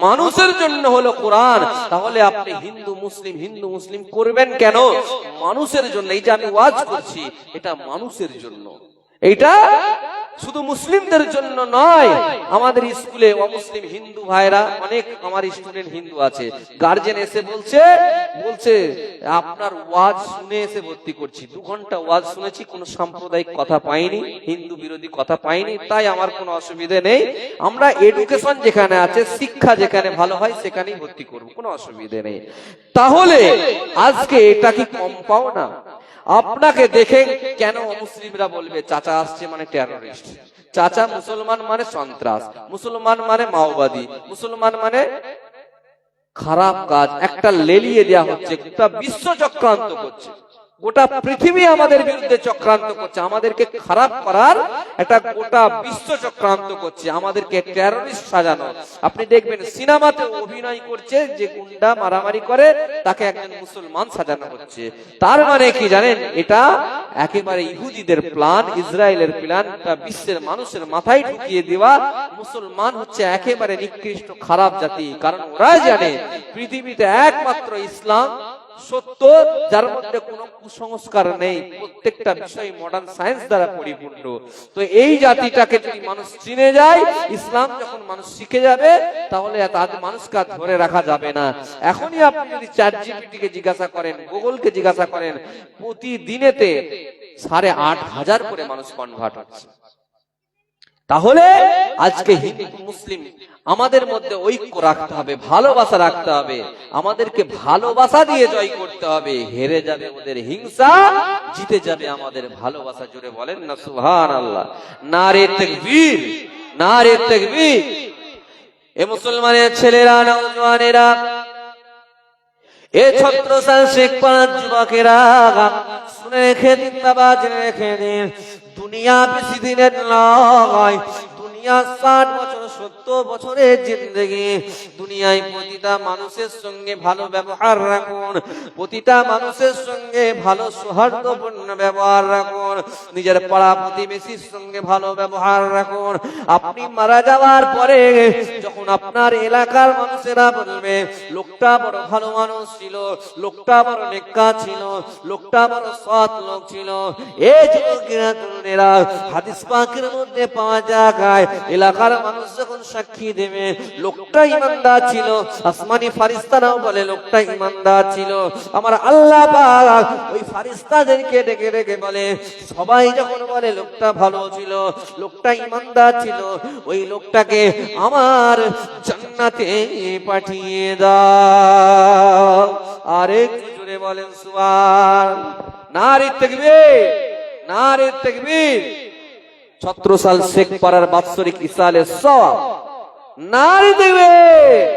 মানুষের জন্য হলো কোরআন। তাহলে আপনি হিন্দু মুসলিম হিন্দু মুসলিম করবেন কেন? মানুষের জন্য। এই যে আমি ওয়াজ করছি, এটা মানুষের জন্য, এটা শুধু মুসলিমদের জন্য নয়। আমাদের স্কুলে অমুসলিম হিন্দু ভাইরা, অনেক আমার স্টুডেন্ট হিন্দু আছে, গার্জেন এসে বলছে আপনার ওয়াজ শুনে এসে ভর্তি করছি। 2 ঘন্টা ওয়াজ শুনেছি, কোনো সাম্প্রদায়িক কথা পাইনি, হিন্দু বিরোধী কথা পাইনি, তাই আমার কোনো অসুবিধা নেই। আমরা এডুকেশন যেখানে আছে, শিক্ষা যেখানে ভালো হয়, সেখানেই ভর্তি করব, কোনো অসুবিধা নেই। তাহলে আজকে এটা কি কম পাও না? আপনাকে দেখে কেন মুসলিমরা বলবে চাচা আসছে মানে টেররিস্ট, চাচা মুসলমান মানে সন্ত্রাস, মুসলমান মানে মাওবাদী, মুসলমান মানে খারাপ কাজ একটা লেলিয়ে দেওয়া হচ্ছে, গোটা বিশ্ব চক্রান্ত করছে, গোটা পৃথিবী আমাদের বিরুদ্ধে চক্রান্ত করছে, আমাদেরকে খারাপ করার একটা গোটা বিশ্ব চক্রান্ত করছে, আমাদেরকে টেররিস্ট সাজানো। আপনি দেখবেন সিনেমাতে অভিনয় করছে যে গুন্ডা মারামারি করে তাকে একজন মুসলমান সাজানো হচ্ছে। তার মানে কি জানেন, এটা একেবারে ইহুদিদের প্ল্যান, ইসরায়েলের প্ল্যান, বিশ্বের মানুষের মাথায় ঢুকিয়ে দেওয়া। মুসলমান হচ্ছে একেবারে নিকৃষ্ট খারাপ জাতি, কারণ ওরা জানে পৃথিবীতে একমাত্র ইসলাম সত্য, যার মধ্যে কোনো কুসংস্কার নেই, প্রত্যেকটা বিষয় মডার্ন সায়েন্স দ্বারা পরিপূর্ণ। তো এই জাতিটাকে যদি মানুষ চিনে যায়, ইসলাম যখন মানুষ শিখে যাবে, তাহলে তাদের মানুষকে ধরে রাখা যাবে না। এখনই আপনি যদি ChatGPT কে জিজ্ঞাসা করেন, গুগলকে জিজ্ঞাসা করেন, প্রতিদিনেতে 8,500 করে মানুষ কনভার্ট হচ্ছে। তাহলে আজকে হিন্দু মুসলিম আমাদের মধ্যে ঐক্য রাখতে হবে, ভালোবাসা রাখতে হবে, আমাদেরকে ভালোবাসা দিয়ে জয় করতে হবে। হেরে যাবে ওদের হিংসা, জিতে যাবে আমাদের ভালোবাসা। জোরে বলেন না সুবহানাল্লাহ। নারে তাকবীর, নারে তাকবীর। এ মুসলমানের ছেলেরা, নওজওয়ানেরা, এ ছত্রসাল শেখ পাড়ার যুবকেরা, শুনে রেখে দিন বাবা, জেনে রেখে দিন, দুনিয়া বেশি দিনের নয়, দুনিয়া 60 বছর 70 বছরের জিন্দেগি। দুনিয়ায় প্রতিটা মানুষের সঙ্গে ভালো ব্যবহার রাখুন, প্রতিটা মানুষের সঙ্গে ভালো সৌহার্দ্যপূর্ণ ব্যবহার রাখুন, নিজের পাড়া প্রতিবেশীর সঙ্গে ভালো ব্যবহার রাখুন। আপনি মারা যাওয়ার পরে যখন আপনার এলাকার মানুষেরা বলবে লোকটা বড় ভালো মানুষ ছিল, লোকটা বড় নেককার ছিল, লোকটা বড় সৎ লোক ছিল। এই যুবকেরা, তরুণেরা, হাদিস পাকের মধ্যে পাওয়া যায়, এলাকার মানুষ যখন সাক্ষী দেবে লোকটা ইমানদার ছিল, আসমানি ফারিস্তারাও বলে লোকটা ইমানদার ছিল, আমার আল্লাহ পাক ওই ফারিস্তাদেরকে ডেকে ডেকে বলে, সবাই যখন বলে লোকটা ভালো ছিল, লোকটা ইমানদার ছিল, ওই লোকটাকে আমার জান্নাতে পাঠিয়ে দাও। আরেকটু জোরে বলেন সুবহান। নারে তাকবীর, নারে তাকবীর। ছত্রসাল শেখ পাড়ার বাৎসরিক ইসালে সওয়াব, নারে তাকবীর।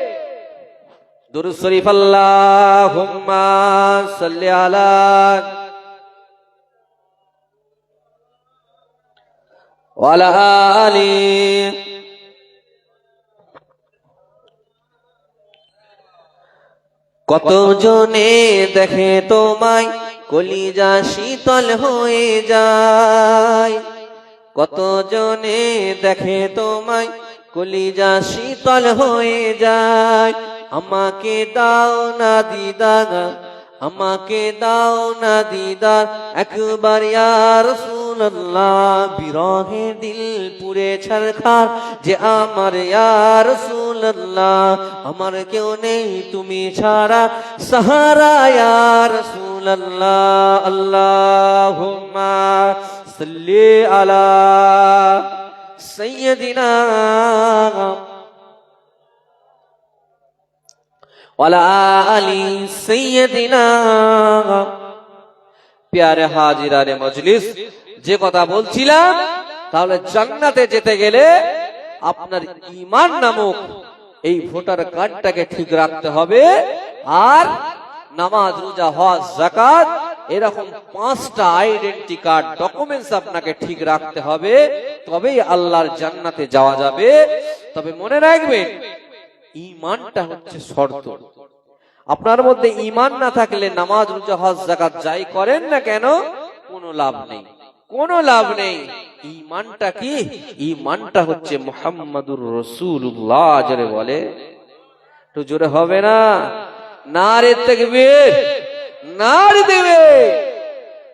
দুরূদ শরীফ, আল্লাহুম্মা সাল্লি আলা ওয়া আলা আলি। কত জনে দেখে তোমায় কলিজা শীতল হয়ে যায়, কত জনে দেখে তোমায় কলিজা শীতল হয়ে যায়। আমাকে দাও না দিদার, আমাকে দাও না দিদার একবার ইয়া রাসূলুল্লাহ, বিরহে দিল পুরে ছারখার যে আমার ইয়া রাসূলুল্লাহ, আমার কেউ নেই তুমি ছাড়া সাহারা ইয়া রাসূলুল্লাহ। আল্লাহুম্মা সাল্লি আলা সাইয়্যিদিনা ওয়ালা আলি সাইয়্যিদিনা। প্যারে হাজিরানে মজলিস, যে কথা বলছিলাম, তাহলে জান্নাতে যেতে গেলে আপনার ঈমান নামক এই ভোটার কার্ডটাকে ঠিক রাখতে হবে, আর নামাজ, রোজা, হজ, যাকাত এরকম 5টা আইডেন্টি কার্ড ডকুমেন্টস আপনাকে ঠিক রাখতে হবে, তবেই আল্লাহর জান্নাতে যাওয়া যাবে। তবে মনে রাখবেন, ঈমানটা হচ্ছে শর্ত। আপনার মধ্যে ঈমান না থাকলে নামাজ, রোজা, হজ, যাকাত যাই করেন না কেন, কোনো লাভ নেই, কোনো লাভ নেই। ঈমানটা কি? ঈমানটা হচ্ছে মুহাম্মাদুর রাসূলুল্লাহ। যারে বলে তো জোরে হবে না? নারে তাকবীর, নারে তাকবীর।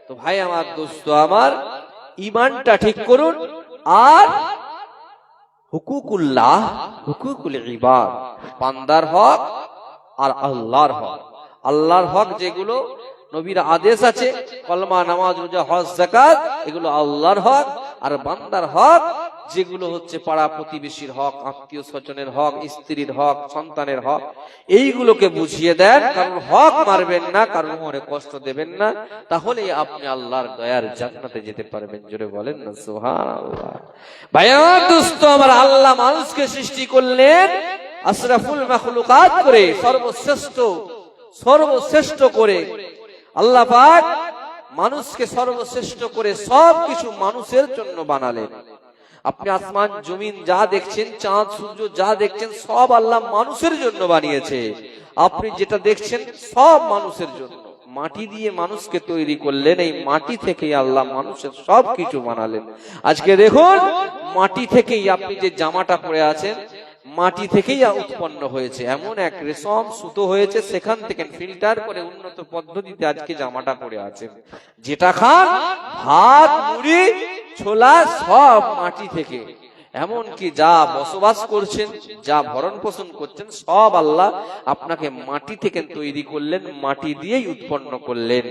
তো ভাই আমার, দোস্ত আমার, ঈমানটা ঠিক করুন। আর হুকুকুল্লাহ, হুকুকুল ইবাদ, বান্দার হক আর আল্লাহর হক। আল্লাহর হক যেগুলো নবীর আদেশ আছে, কলমা, নামাজ, রোজা, হজ, যাকাত, এগুলো আল্লাহর হক। আর বান্দার হক যেগুলো হচ্ছে পাড়া প্রতিবেশীর হক, আত্মীয় স্বজনের হক, স্ত্রীর হক, সন্তানের হক, এইগুলোকে বুঝিয়ে দেন। কারণ হক মারবেন না, কারণ মনে কষ্ট দেবেন না, তাহলে আপনি আল্লাহর দয়ার জান্নাতে যেতে পারবেন। জোরে বলেন না সুবহানাল্লাহ। ভাইয়া দোস্ত আমার, আল্লাহ মানুষকে সৃষ্টি করলেন আশরাফুল মাখলুকাত করে, সর্বশ্রেষ্ঠ করে। আল্লাহ পাক মানুষকে সর্বশ্রেষ্ঠ করে সবকিছু মানুষের জন্য বানালেন। আপনি আসমান জমিন যা দেখছেন, চাঁদ সূর্য যা দেখছেন, সব আল্লাহ মানুষের জন্য বানিয়েছে। আপনি যেটা দেখছেন সব মানুষের জন্য। মাটি দিয়ে মানুষকে তৈরি করলেন, এই মাটি থেকেই আল্লাহ মানুষের সবকিছু বানালেন। আজকে দেখুন, মাটি থেকেই আপনি যে জামাটা পরে আছেন, মাটি থেকেই উৎপন্ন হয়েছে। এমন এক রেশম সুতো হয়েছে, সেখান থেকে ফিল্টার করে উন্নত পদ্ধতিতে আজকে জামাটা পরে আছেন। যেটা খান, ভাত, মুড়ি, ছোলা, সব মাটি থেকে। এমনকি যা বসবাস করছেন, যা ভরণ পোষণ করছেন, সব আল্লাহ আপনাকে মাটি থেকে তৈরি করলেন, মাটি দিয়েই উৎপন্ন করলেন।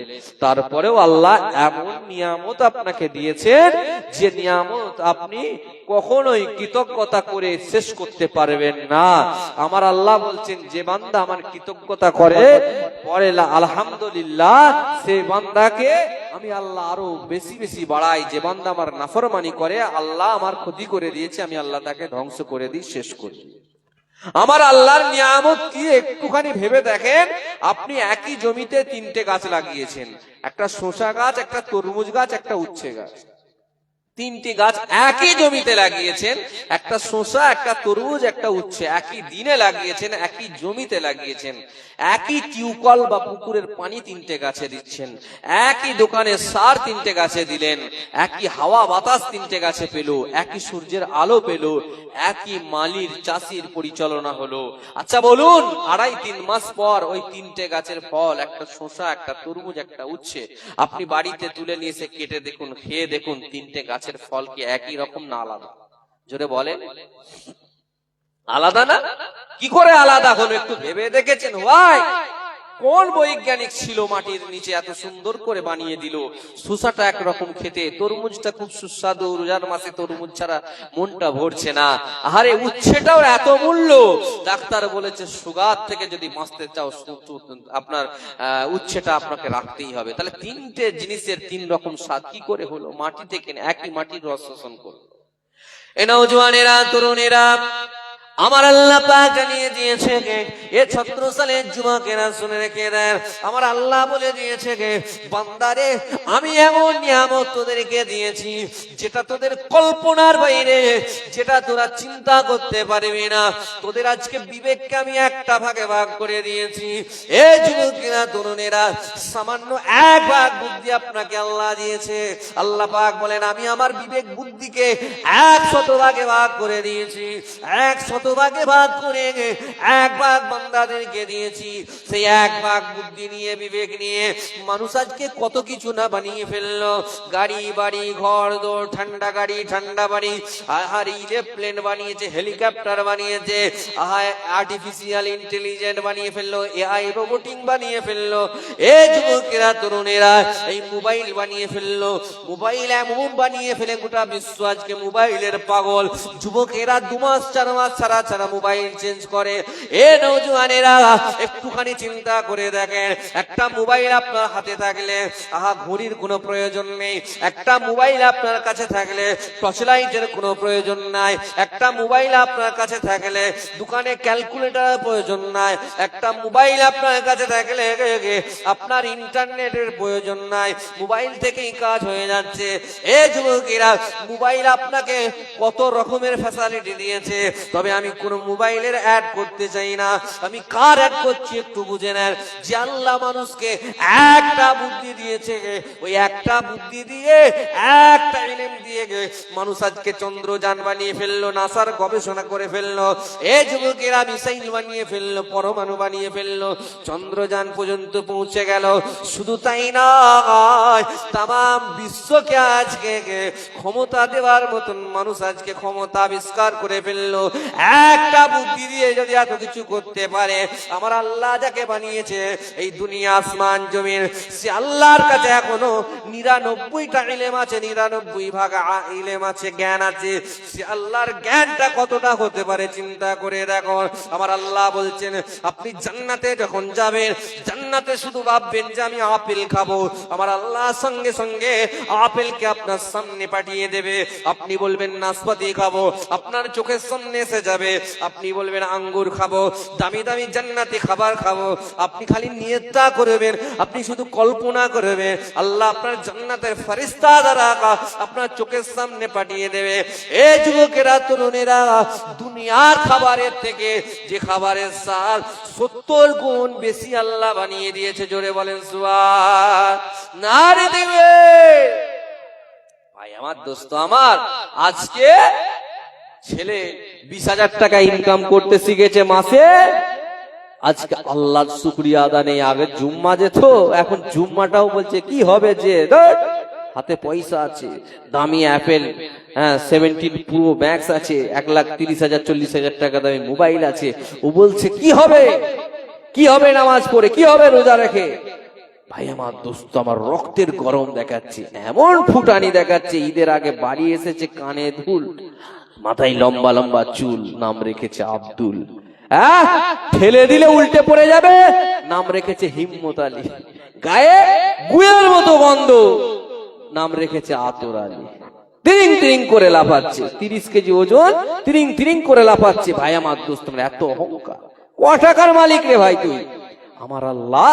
তারপরেও আল্লাহ এমন নিয়ামত আপনাকে দিয়েছেন, যে নিয়ামত আপনি কখনোই কৃতজ্ঞতা করে শেষ করতে পারবেন না। আমার আল্লাহ বলছেন, যে বান্দা আমার কৃতজ্ঞতা করে পরে আলহামদুলিল্লাহ, সেই বান্দাকে আমি আল্লাহ আরো বেশি বেশি বাড়াই। যে বান্দা আমার নাফরমানি করে, আল্লাহ আমার ক্ষতি করে দিয়েছে, আমি আল্লাহ তাকে ধ্বংস করে দিই, শেষ করি। আমার আল্লাহর নিয়ামত কি একটুখানি ভেবে দেখেন। আপনি একই জমিতে 3টে গাছ লাগিয়েছেন, একটা শসা গাছ, একটা তরমুজ গাছ, একটা উচ্ছে গাছ। 3টি গাছ একই জমিতে লাগিয়েছেন, একটা শসা, একটা তরমুজ, একটা উচ্ছে। একই দিনে লাগিয়েছেন, একই জমিতে লাগিয়েছেন। একই টিউবওয়েল বা পুকুরের পানি 3টে গাছে দিচ্ছেন, একই দোকানে সার 3টে গাছে দিলেন, একই হাওয়া বাতাস 3টে গাছে পেল, একই সূর্যের আলো পেল, একই মালির চাষির পরিচালনা হলো। আচ্ছা বলুন, 2.5-3 মাস পর ওই 3টে গাছের ফল, একটা শসা, একটা তরমুজ, একটা উচ্ছে, আপনি বাড়িতে তুলে নিয়ে এসে কেটে দেখুন, খেয়ে দেখুন, 3টে গাছের ফল কি একই রকম না আলাদা? জোরে বলেন, আলাদা না? কি করে আলাদা হলো একটু ভেবে দেখেছেন? ভাই, কোন বৈজ্ঞানিক ছিল মাটির নিচে এত সুন্দর করে বানিয়ে দিল? শসাটা একরকম খেতে, তরমুজটা খুব সুস্বাদু, রোজার মাসে তরমুজ ছাড়া মনটা ভরছে না। আরে উচ্ছেটাও এত মূল্য, ডাক্তার বলেছে সুগার থেকে যদি বাঁচতে চাও আপনার উচ্ছেটা আপনাকে রাখতেই হবে। তাহলে 3টে জিনিসের 3 রকম স্বাদ কি করে হলো? মাটি থেকে একই মাটির রস শোষণ করলো। এ নওজওয়ানেরা, তরুণেরা, আমার আল্লাহ পাক জানিয়ে দিয়েছে গে, এ 17 সালের যুবকেরা শুনে রেখে দেন, আমার আল্লাহ বলে দিয়েছে গে, বান্দারে আমি এমন নিয়ামত তোদেরকে দিয়েছি, যেটা তোদের কল্পনার বাইরে, যেটা তোরা চিন্তা করতে পারবি না। তোদের আজকে বিবেককে আমি একটা ভাগে ভাগ করে দিয়েছি। এ যুবকেরা, তরুণেরা, সামান্য 1 ভাগ বুদ্ধি আপনাকে আল্লাহ দিয়েছে। আল্লাহ পাক বলেন, আমি আমার বিবেক বুদ্ধিকে 100 ভাগে ভাগ করে দিয়েছি। 100 ভাগে ভাগ করে 1 ভাগ বান্দাদেরকে দিয়েছি। সেই 1 ভাগ বুদ্ধি নিয়ে, বিবেক নিয়ে মানুষ আজকে কত কিছু না বানিয়ে ফেললো। গাড়ি, বাড়ি, ঘর দোর, ঠান্ডা গাড়ি, ঠান্ডা বাড়ি, আর এরোপ্লেন বানিয়েছে, হেলিকপ্টার বানিয়েছে, আর্টিফিশিয়াল ইন্টেলিজেন্স বানিয়ে ফেললো, এআই রোবোটিং বানিয়ে ফেললো। এই যুবকেরা, তরুণেরা, এই মোবাইল বানিয়ে ফেললো। মোবাইল এমন বানিয়ে ফেলে গোটা বিশ্ব আজকে মোবাইলের পাগল। যুবকেরা 2 মাস 4 মাস ছাড়া মোবাইল চেঞ্জ করে। এ নওজওয়ানেরা, একটুখানি চিন্তা করে দেখেন, একটা মোবাইল আপনার হাতে থাকলে ঘড়ির কোনো প্রয়োজন নেই। একটা মোবাইল আপনার কাছে থাকলে টর্চ লাইটের কোনো প্রয়োজন নাই। একটা মোবাইল আপনার কাছে থাকলে দোকানে ক্যালকুলেটরের প্রয়োজন নাই। একটা মোবাইল আপনার কাছে থাকলে আপনার ইন্টারনেটের প্রয়োজন নাই। মোবাইল থেকেই কাজ হয়ে যাচ্ছে। এ যুবকেরা, মোবাইল আপনাকে কত রকমের ফ্যাসিলিটি দিয়েছে। তবে আমি কোন মোবাইলের অ্যাড করতে চাই না। আমি কার অ্যাড করছি একটু বুঝে নেন। যে আল্লাহ মানুষকে একটা বুদ্ধি দিয়েছে, ওই একটা বুদ্ধি দিয়ে, একটা ইলম দিয়ে মানুষ আজকে চন্দ্রযান বানিয়ে ফেললো, নাসার গবেষণা করে ফেললো। এই যুবকেরা মিসাইল বানিয়ে ফেললো, পরমাণু বানিয়ে ফেললো, চন্দ্রযান পর্যন্ত পৌঁছে গেল। শুধু তাই নয়, তাম বিশ্বকে আজকে ক্ষমতা দেওয়ার মতন মানুষ আজকে ক্ষমতা আবিষ্কার করে ফেললো। একটা বুদ্ধি দিয়ে যদি এত কিছু করতে পারে, আমার আল্লাহ যাকে বানিয়েছে এই দুনিয়া আসমান জমিন, সে আল্লাহর কাছে এখনো 99টা ইলম আছে, 99 ভাগ ইলম আছে, জ্ঞান আছে, সে আল্লাহর জ্ঞানটা কতটা হতে পারে চিন্তা করে দেখো। আমার আল্লাহ বলছেন আপনি জান্নাতে যখন যাবেন, জান্নাতে শুধু ভাববেন যে আমি আপেল খাবো, আমার আল্লাহ সঙ্গে সঙ্গে আপেলকে আপনার সামনে পাঠিয়ে দেবে। আপনি বলবেন নাশপাতি খাবো, আপনার চোখের সামনে এসে যাবে। আপনি বলবেন আঙ্গুর খাবো, দামি দামি জান্নাতি খাবার খাবো। আপনি খালি নিয়তটা করবেন, আপনি শুধু কল্পনা করবেন, আল্লাহ আপনার জান্নাতের ফেরেশতা দ্বারা আপনার চোখের সামনে পাঠিয়ে দেবে। এই যুবকেরা, তরুণেরা, দুনিয়ার খাবারের থেকে যে খাবারের স্বাদ 70 গুণ বেশি আল্লাহ বানিয়ে দিয়েছে। জোরে বলেন সুবহানাল্লাহ। দিবে ভাই আমার, দোস্ত আমার, আজকে ছেলে 20,000 টাকা ইনকাম করতে শিখেছে মাসে। আজকে আল্লাহর শুকরিয়া আদা নেই। আগে জুম্মা যেত, এখন জুম্মাটাও বলছে কি হবে যে হাতে পয়সা আছে, দামি অ্যাপেল 17 প্রো ম্যাক্স আছে, 1,30,000 40,000 টাকা দামি মোবাইল আছে। ও বলছে কি হবে, কি হবে নামাজ পড়ে, কি হবে রোজা রেখে। ভাই আমার, দোস্ত আমার, রক্তের গরম দেখাচ্ছে, এমন ফুটানি দেখাচ্ছে। ঈদের আগে বাড়ি এসেছে, কানে দুল, মাথায় লম্বা লম্বা চুল, নাম রেখেছে আব্দুল। ঠেলে দিলে উল্টে পড়ে যাবে, নাম রেখেছে হিম্মত আলী। গায়ে গুয়ের মতো গন্ধ, নাম রেখেছে আতর আলী। তিরিং তিরিং করে লাফাচ্ছে, 30 কেজি ওজন, তিরিং তিরিং করে লাফাচ্ছে। ভাই আমার, দোস্ত আমার, এত অহংকার। ক টাকার মালিক রে ভাই তুই? আমার আল্লাহ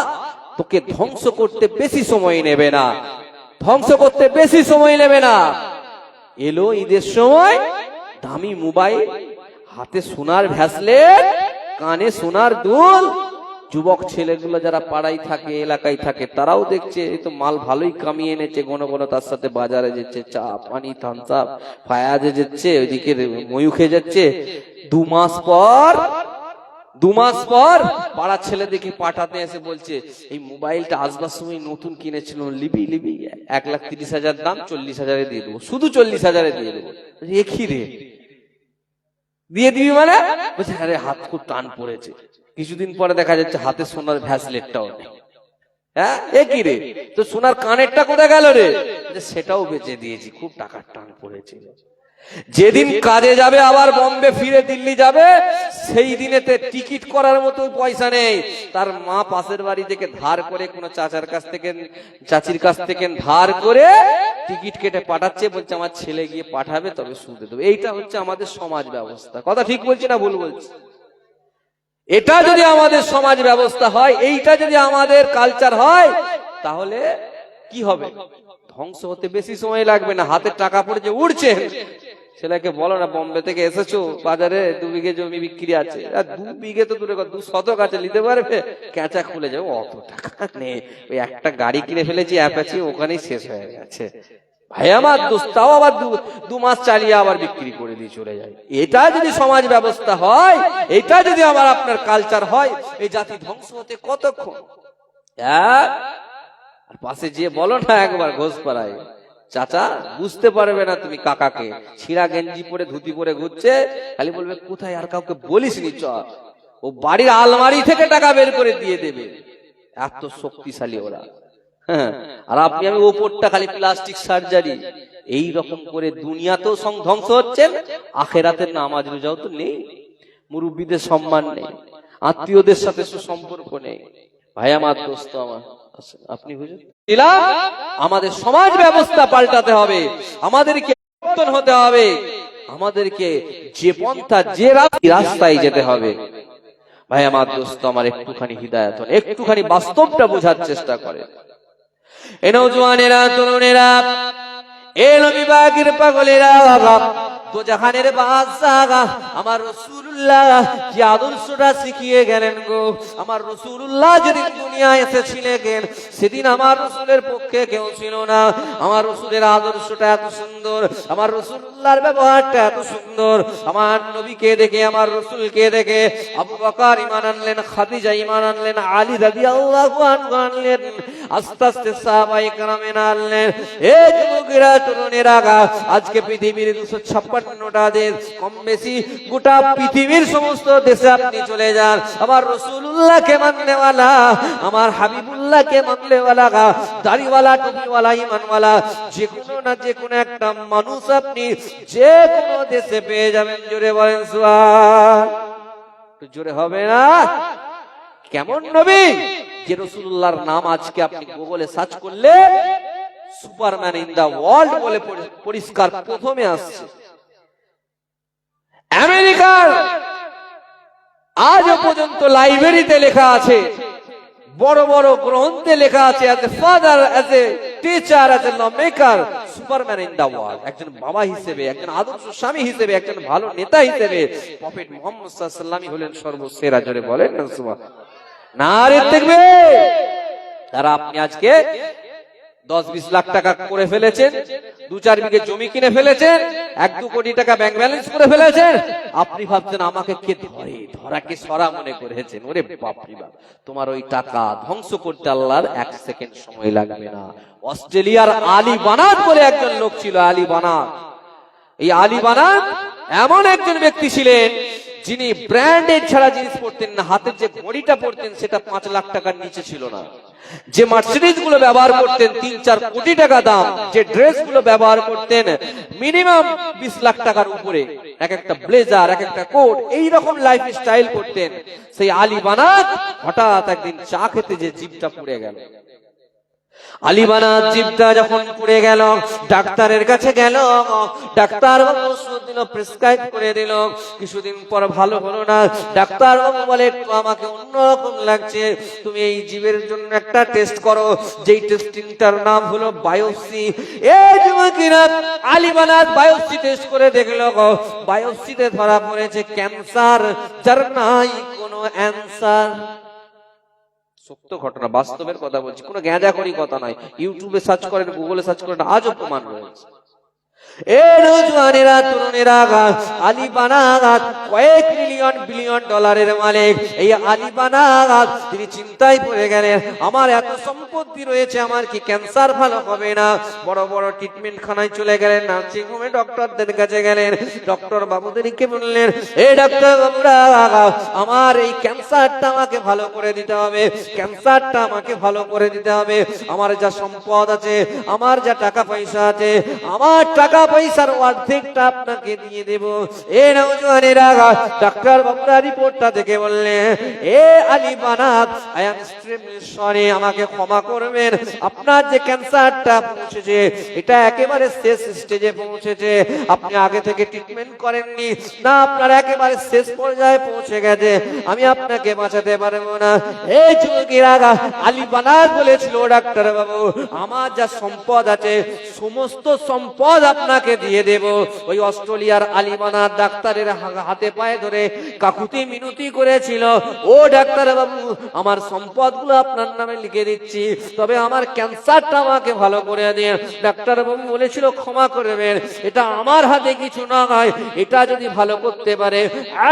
তোকে ধ্বংস করতে বেশি সময় নেবে না, ধ্বংস করতে বেশি সময় নেবে না। এলো ঈদের সময়, দামি মোবাইল, হাতে সোনার ভ্যাসলেট, কানে সোনার দুল। যুবক ছেলেগুলো যারা পাড়ায় থাকে, এলাকায় থাকে, তারাও দেখছে এই তো মাল ভালোই কামিয়ে এনেছে। ঘন ঘন তার সাথে বাজারে যাচ্ছে, চা পানি থামস আপ ফায়াজে যাচ্ছে, ওইদিকে ময়ূর খেয়ে যাচ্ছে। 2 মাস পর পাড়ার ছেলে দেখে পাঠাতে এসে বলছে এই মোবাইলটা আসবার সময় নতুন কিনেছিল, লিবি 1,30,000 দাম, 40,000 দিয়ে দেবো, শুধু 40,000 দিয়ে দেবো। একই রে দিয়ে দিবি মানে? বলছে আরে হাত খুব টান পড়েছে। কিছুদিন পরে দেখা যাচ্ছে হাতে সোনার ভ্যাসলেটটাও নেই। একই রে, তো সোনার কানেরটা কোথায় গেল রে? সেটাও বেচে দিয়েছি, খুব টাকার টান পড়েছিল। যেদিন কাজে যাবে, আবার বম্বে ফিরে দিল্লি যাবে, সেই দিনেতে টিকিট করার মতো পয়সা নেই। তার মা পাশের বাড়ি থেকে ধার করে, কোন চাচার কাছ থেকে, চাচির কাছ থেকে ধার করে টিকিট কেটে পাঠাচ্ছে। বলছে আমার ছেলে গিয়ে পাঠাবে, তবে সুদে দেবে। এইটা হচ্ছে আমাদের সমাজ ব্যবস্থা। কথা ঠিক বলছি না ভুল বলছি? এটা যদি আমাদের সমাজ ব্যবস্থা হয়, এইটা যদি আমাদের কালচার হয়, তাহলে কি হবে? ধ্বংস হতে বেশি সময় লাগবে না। হাতে টাকা পড়ে যে উড়ছে, ছেলেকে বলো না বম্বে থেকে এসেছো, বাজারে 2 বিঘে জমি বিক্রি আছে। 2 বিঘে তো দূরে, 200 গাছে নিতে পারবে? ক্যাঁচা খুলে যাবে, অত টাকা নেই। ওই একটা গাড়ি কিনে ফেলেছি অ্যাপাচি, ওখানেই শেষ হয়ে গেছে। ভাই আমার, দোস্তাও আবার 2 মাস চালিয়ে আবার বিক্রি করে দিয়ে চলে যায়। এটা যদি সমাজ ব্যবস্থা হয়, এটা যদি আমার আপনার কালচার হয়, এই জাতি ধ্বংস হতে কতক্ষণ। আর পাশে যে বলো না একবার ঘোষপাড়ায়, চাচা বুঝতে পারবে না তুমি কাকাকে, ছিঁড়া গেঞ্জি পরে ধুতি পরে ঘুরছে, খালি বলবে কোথায়, আর কাউকে বলিস নি, চ। ও বাড়ির আলমারি থেকে টাকা বের করে দিয়ে দেবে, এত শক্তিশালী ওরা। আর আপনি আমি ওপরটা খালি প্লাস্টিক সার্জারি। এই রকম করে দুনিয়াতেও ধ্বংস হচ্ছেন, আখেরাতের নামাজ রোজাও তো নেই, মুরব্বীদের সম্মান নেই, আত্মীয়দের সাথে সুসম্পর্ক নেই। ভাই আমার, দোস্ত আমার, আপনি বুঝুন, আমাদের সমাজ ব্যবস্থা পাল্টাতে হবে, আমাদেরকে পরিবর্তন হতে হবে, আমাদেরকে যে পন্থা, যে রাস্তায় যেতে হবে। ভাই আমার, দোস্ত আমার, একটুখানি হিদায়াত, একটুখানি বাস্তবটা বোঝার চেষ্টা করে। এ নওজওয়ানেরা, তরুণেরা, এ নবী পাকের পাগলেরা, তো জাহানের বাদশাহ আমার রাসূলুল্লাহ কি আদর্শটা শিখিয়ে গেলেন গো। আমার রাসূলুল্লাহ যেদিন দুনিয়ায় এসেছিলেন, সেদিন আমার রাসূলের পক্ষে কেউ ছিল না। আমার রাসূলের আদর্শটা এত সুন্দর, আমার রাসূলুল্লাহর ব্যবহারটা এত সুন্দর। আমার নবীকে দেখে, আমার রাসূলকে দেখে আবু বকর ঈমান আনলেন, খাদিজা ঈমান আনলেন, আলী রাদিয়াল্লাহু আনহু আনলেন, আস্তে আস্তে সাহাবায়ে কেরাম আনলেন। এ যুবকেরা, তরুণেরা, আজকে পৃথিবীর 256টা দেশ, কম বেশি গোটা পৃথিবী পৃথিবীর সমস্ত দেশে আপনি চলে যান, আমার রাসূলুল্লাহকে মাননেওয়ালা, আমার হাবিবুল্লাহকে মাননেওয়ালা, দাড়িওয়ালা, টুপিওয়ালা, ঈমানওয়ালা যে কোনো না যে কোনো একটা মানুষ আপনি যে কোনো দেশে পেয়ে যাবেন। জোরে বলেন সুবহান। একটু জোরে হবে না? কেমন নবী যে রাসূলুল্লাহর নাম আজকে আপনি গুগলে সার্চ করলে সুপারম্যান ইন দা ওয়ার্ল্ড বলে পরিষ্কার প্রথমে আসছে। আমেরিকার আজও পর্যন্ত লাইব্রেরিতে লেখা আছে, বড় বড় গ্রন্থে লেখা আছে, as a father, as a teacher, as a lawmaker, superman in the world, একজন বাবা হিসেবে, একজন আদর্শ স্বামী হিসেবে, একজন ভালো নেতা হিসেবে প্রফেট মুহাম্মদ সাল্লাল্লাহু আলাইহি ওয়াসাল্লাম হলেন সর্বসেরা। জোরে বলেন না সুবহান। নারে তাকবীর। তারা আপনি আজকে 10-20 লাখ টাকা করে ফেলেছেন, 2-4 বিঘে জমি কিনে ফেলেছেন, 1-2 কোটি টাকা ব্যাংক ব্যালেন্স করে ফেলেছেন, আপনি ভাবছেন আমাকে কে ধরে, ধরাকে সরা মনে করেছেন। ওরে বাপ রে বাপ, তোমার ওই টাকা ধ্বংস করতে আল্লাহর 1 সেকেন্ড সময় লাগবে না। অস্ট্রেলিয়ার আলী বানাত বলে একজন লোক ছিল, আলী বানাত। এই আলী বানাত এমন একজন ব্যক্তি ছিলেন যিনি ব্র্যান্ডেড ছাড়া জিনিস পড়তেন না। হাতের যে ঘড়িটা পড়তেন সেটা 5 লাখ টাকার নিচে ছিল না। যে মার্সিডিজ গুলো ব্যবহার করতেন 3-4 কোটি টাকা দাম, যে ড্রেস গুলো ব্যবহার করতেন মিনিমাম 20 লাখ টাকার উপরে, এক একটা ব্লেজার, এক একটা কোট, এইরকম লাইফ স্টাইল করতেন। সেই আলী বানাত হঠাৎ একদিন চা খেতে যে জিভটা পুড়ে গেল। আলী বানাত জিভটা যখন পুড়ে গেল, ডাক্তারের কাছে গেল, ডাক্তার বাবু ওষুধ দিল, প্রেসক্রাইব করে দিল। কিছুদিন পর ভালো হলো না। ডাক্তার বাবু বলে একটু আমাকে অন্যরকম লাগছে, তুমি এই জীবের জন্য একটা টেস্ট করো, যেই টেস্টিংটার নাম হলো বায়োপসি। এই যুবকেরা আলী বানাত বায়োপসি টেস্ট করে দেখলো, বায়োপসিতে ধরা পড়েছে ক্যান্সার, যার নাই কোনো অ্যান্সার। সত্য ঘটনা, বাস্তবের কথা বলছি, কোনো গ্যাঁজাখড়ি কথা নয়। ইউটিউবে সার্চ করেন, গুগলে সার্চ করেন, আজও প্রমাণ রয়েছে। আলী বানাত কয়েক মিলিয়ন বিলিয়ন ডলারের মালিক। এই আলী বানাত তিনি চিন্তায় পড়ে গেলেন, আমার এত সম্পত্তি রয়েছে, আমার কি ক্যান্সার ভালো হবে না? বড় বড় ট্রিটমেন্ট খানায় চলে গেলেন, নার্সিং হোমে ডক্টরদের কাছে গেলেন। ডক্টর বাবুদেরকে বললেন, এই ডাক্তার বাবুরা, আমার এই ক্যান্সারটা আমাকে ভালো করে দিতে হবে, ক্যান্সারটা আমাকে ভালো করে দিতে হবে। আমার যা সম্পদ আছে, আমার যা টাকা পয়সা আছে, আমার টাকা পয়সার অর্ধেকটা আপনাকে দিয়ে দেব। এ নওজওয়ানেরা, ডাক্তার বাবুরা রিপোর্টটা দেখে বললেন, এ আলী বানাত, আই এম এক্সট্রিমলি সরি, আমাকে ক্ষমা করবেন, আপনার যে ক্যান্সারটা পৌঁছেছে এটা একেবারে শেষ স্টেজে পৌঁছেছে। আপনি আগে থেকে ট্রিটমেন্ট করেননি না, আপনার একেবারে শেষ পর্যায়ে পৌঁছে গেছে, আমি আপনাকে বাঁচাতে পারবো না। এই যুবকেরা, আলী বানাত বলেছিল, ডাক্তার বাবু, আমার যা সম্পদ আছে সমস্ত সম্পদ আপনাকে দিয়ে দেব। ওই অস্ট্রেলিয়ার আলী বানাত ডাক্তারের হাতে পায়ে ধরে কাকুতি মিনতি করেছিল, ও ডাক্তার বাবু, আমার সম্পদগুলো আপনার নামে লিখে দিচ্ছি, তবে আমার ক্যান্সারটা আমাকে ভালো করে দিন। ডাক্তার বাবু বলেছিল, ক্ষমা করবেন, এটা আমার হাতে কিছু না হয়, এটা যদি ভালো করতে পারে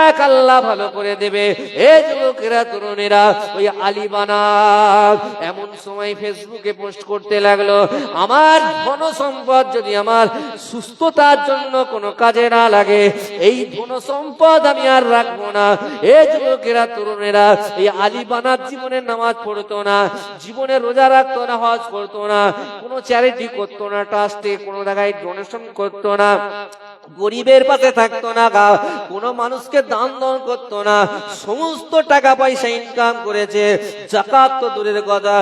এক আল্লাহ ভালো করে দেবে। এই যুবকেরা, তরুণেরা, ওই আলী বানাত এমন সময় ফেসবুকে পোস্ট করতে লাগলো, আমার ধন সম্পদ যদি আমার সুস্থতার জন্য কোনো কাজে না লাগে, এই ধন সম্পদ আমি আর রাখবো না। এই যুবকেরা, তরুণেরা, এই আলী বানাত জীবনে নামাজ পড়তো না, জীবনে রোজা রাখতো না, হজ করতো না, কোনো চ্যারিটি করতো না, ট্রাস্টে কোনো জায়গায় ডোনেশন করতো না, গরিবের পাশে থাকতো না, কোনো মানুষকে দান দান করতো না। সমস্ত টাকা পয়সা ইনকাম করেছে, যাকাত তো দূরের কথা,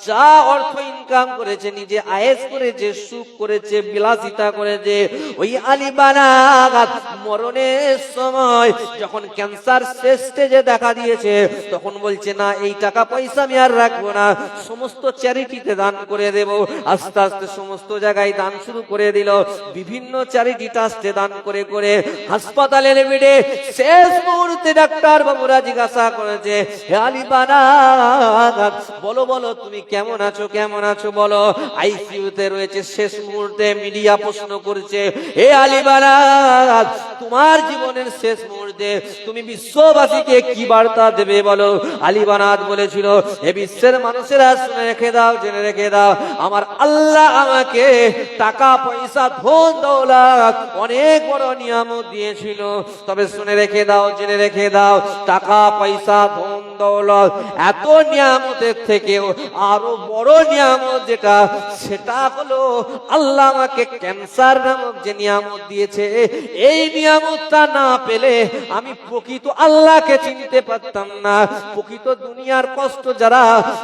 যা অর্থ ইনকাম করেছে, নিজে আয়েশ করেছে, সুখ করেছে, বিলাসিতা করেছে। ওই আলী বানাত মরণের সময় যখন ক্যান্সার শেষ স্টেজে দেখা দিয়েছে, তখন বলছে, না, এই টাকা পয়সা আমি আর রাখবো না, সমস্ত চ্যারিটিতে দান করে দেব। আস্তে আস্তে সমস্ত জায়গায় দান শুরু করে দিল, বিভিন্ন চ্যারিটি ট্রাস্টে দান করে করে। হাসপাতালের বেডে শেষ মুহূর্তে ডাক্তার বাবুরা জিজ্ঞাসা করেছে, হে আলী বানাত, বলো বলো, তুমি কেমন আছো, কেমন আছো বলো। আইসিইউতে রয়েছে, শেষ মুহূর্তে মিডিয়া প্রশ্ন করছে, হে আলী বানাত, তোমার জীবনের শেষ মুহূর্তে তুমি বিশ্ববাসীকে কি বার্তা দেবে বলো। আলী বানাত বলেছিল, হে বিশ্বের মানুষেরা, শুনে রেখে দাও, জেনে রেখে দাও, আমার আল্লাহ আমাকে টাকা পয়সা, ধন দৌলত, অনেক অনেক বড় নিয়ামত দিয়েছিল। তবে শুনে রেখে দাও, জেনে রেখে দাও, টাকা পয়সা ধন দৌলত এত নিয়ামতের থেকেও আরো বড় নিয়ামত যেটা, সেটা হলো আল্লাহ আমাকে ক্যান্সার নামক যে নিয়ামত দিয়েছে। এই নিয়ামতটা না পেলে আমি প্রকৃত আল্লাহকে চিনতে পারতাম না। প্রকৃত দুনিয়ার কষ্ট যারা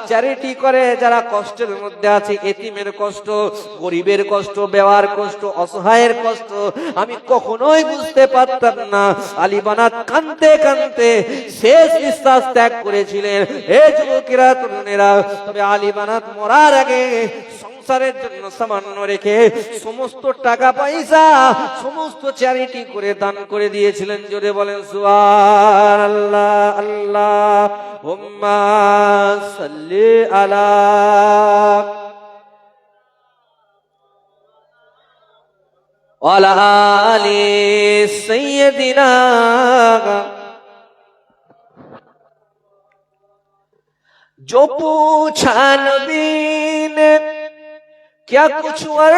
চ্যারিটি করে, যারা কষ্টের মধ্যে আছে, এতিমের কষ্ট, গরিবের কষ্ট, বেওয়ার কষ্ট, অসহায়ের কষ্ট আমি কখনোই বুঝতে পারতাম না। আলী বানাত কাঁদতে কাঁদতে শেষ নিঃশ্বাস ত্যাগ করেছিলেন। হে যুবকেরা, তরুণেরা, তবে আলী বানাত মরার আগে সংসারের জন্য সামান্য রেখে সমস্ত টাকা পয়সা সমস্ত চ্যারিটি করে দান করে দিয়েছিলেন। জোরে বলেন সুবহানাল্লাহ। আল্লাহুম্মা সাল্লি আলা ওয়ালা আলি সাইয়্যিদিনা। जो पूछा नबी ने क्या कुछ और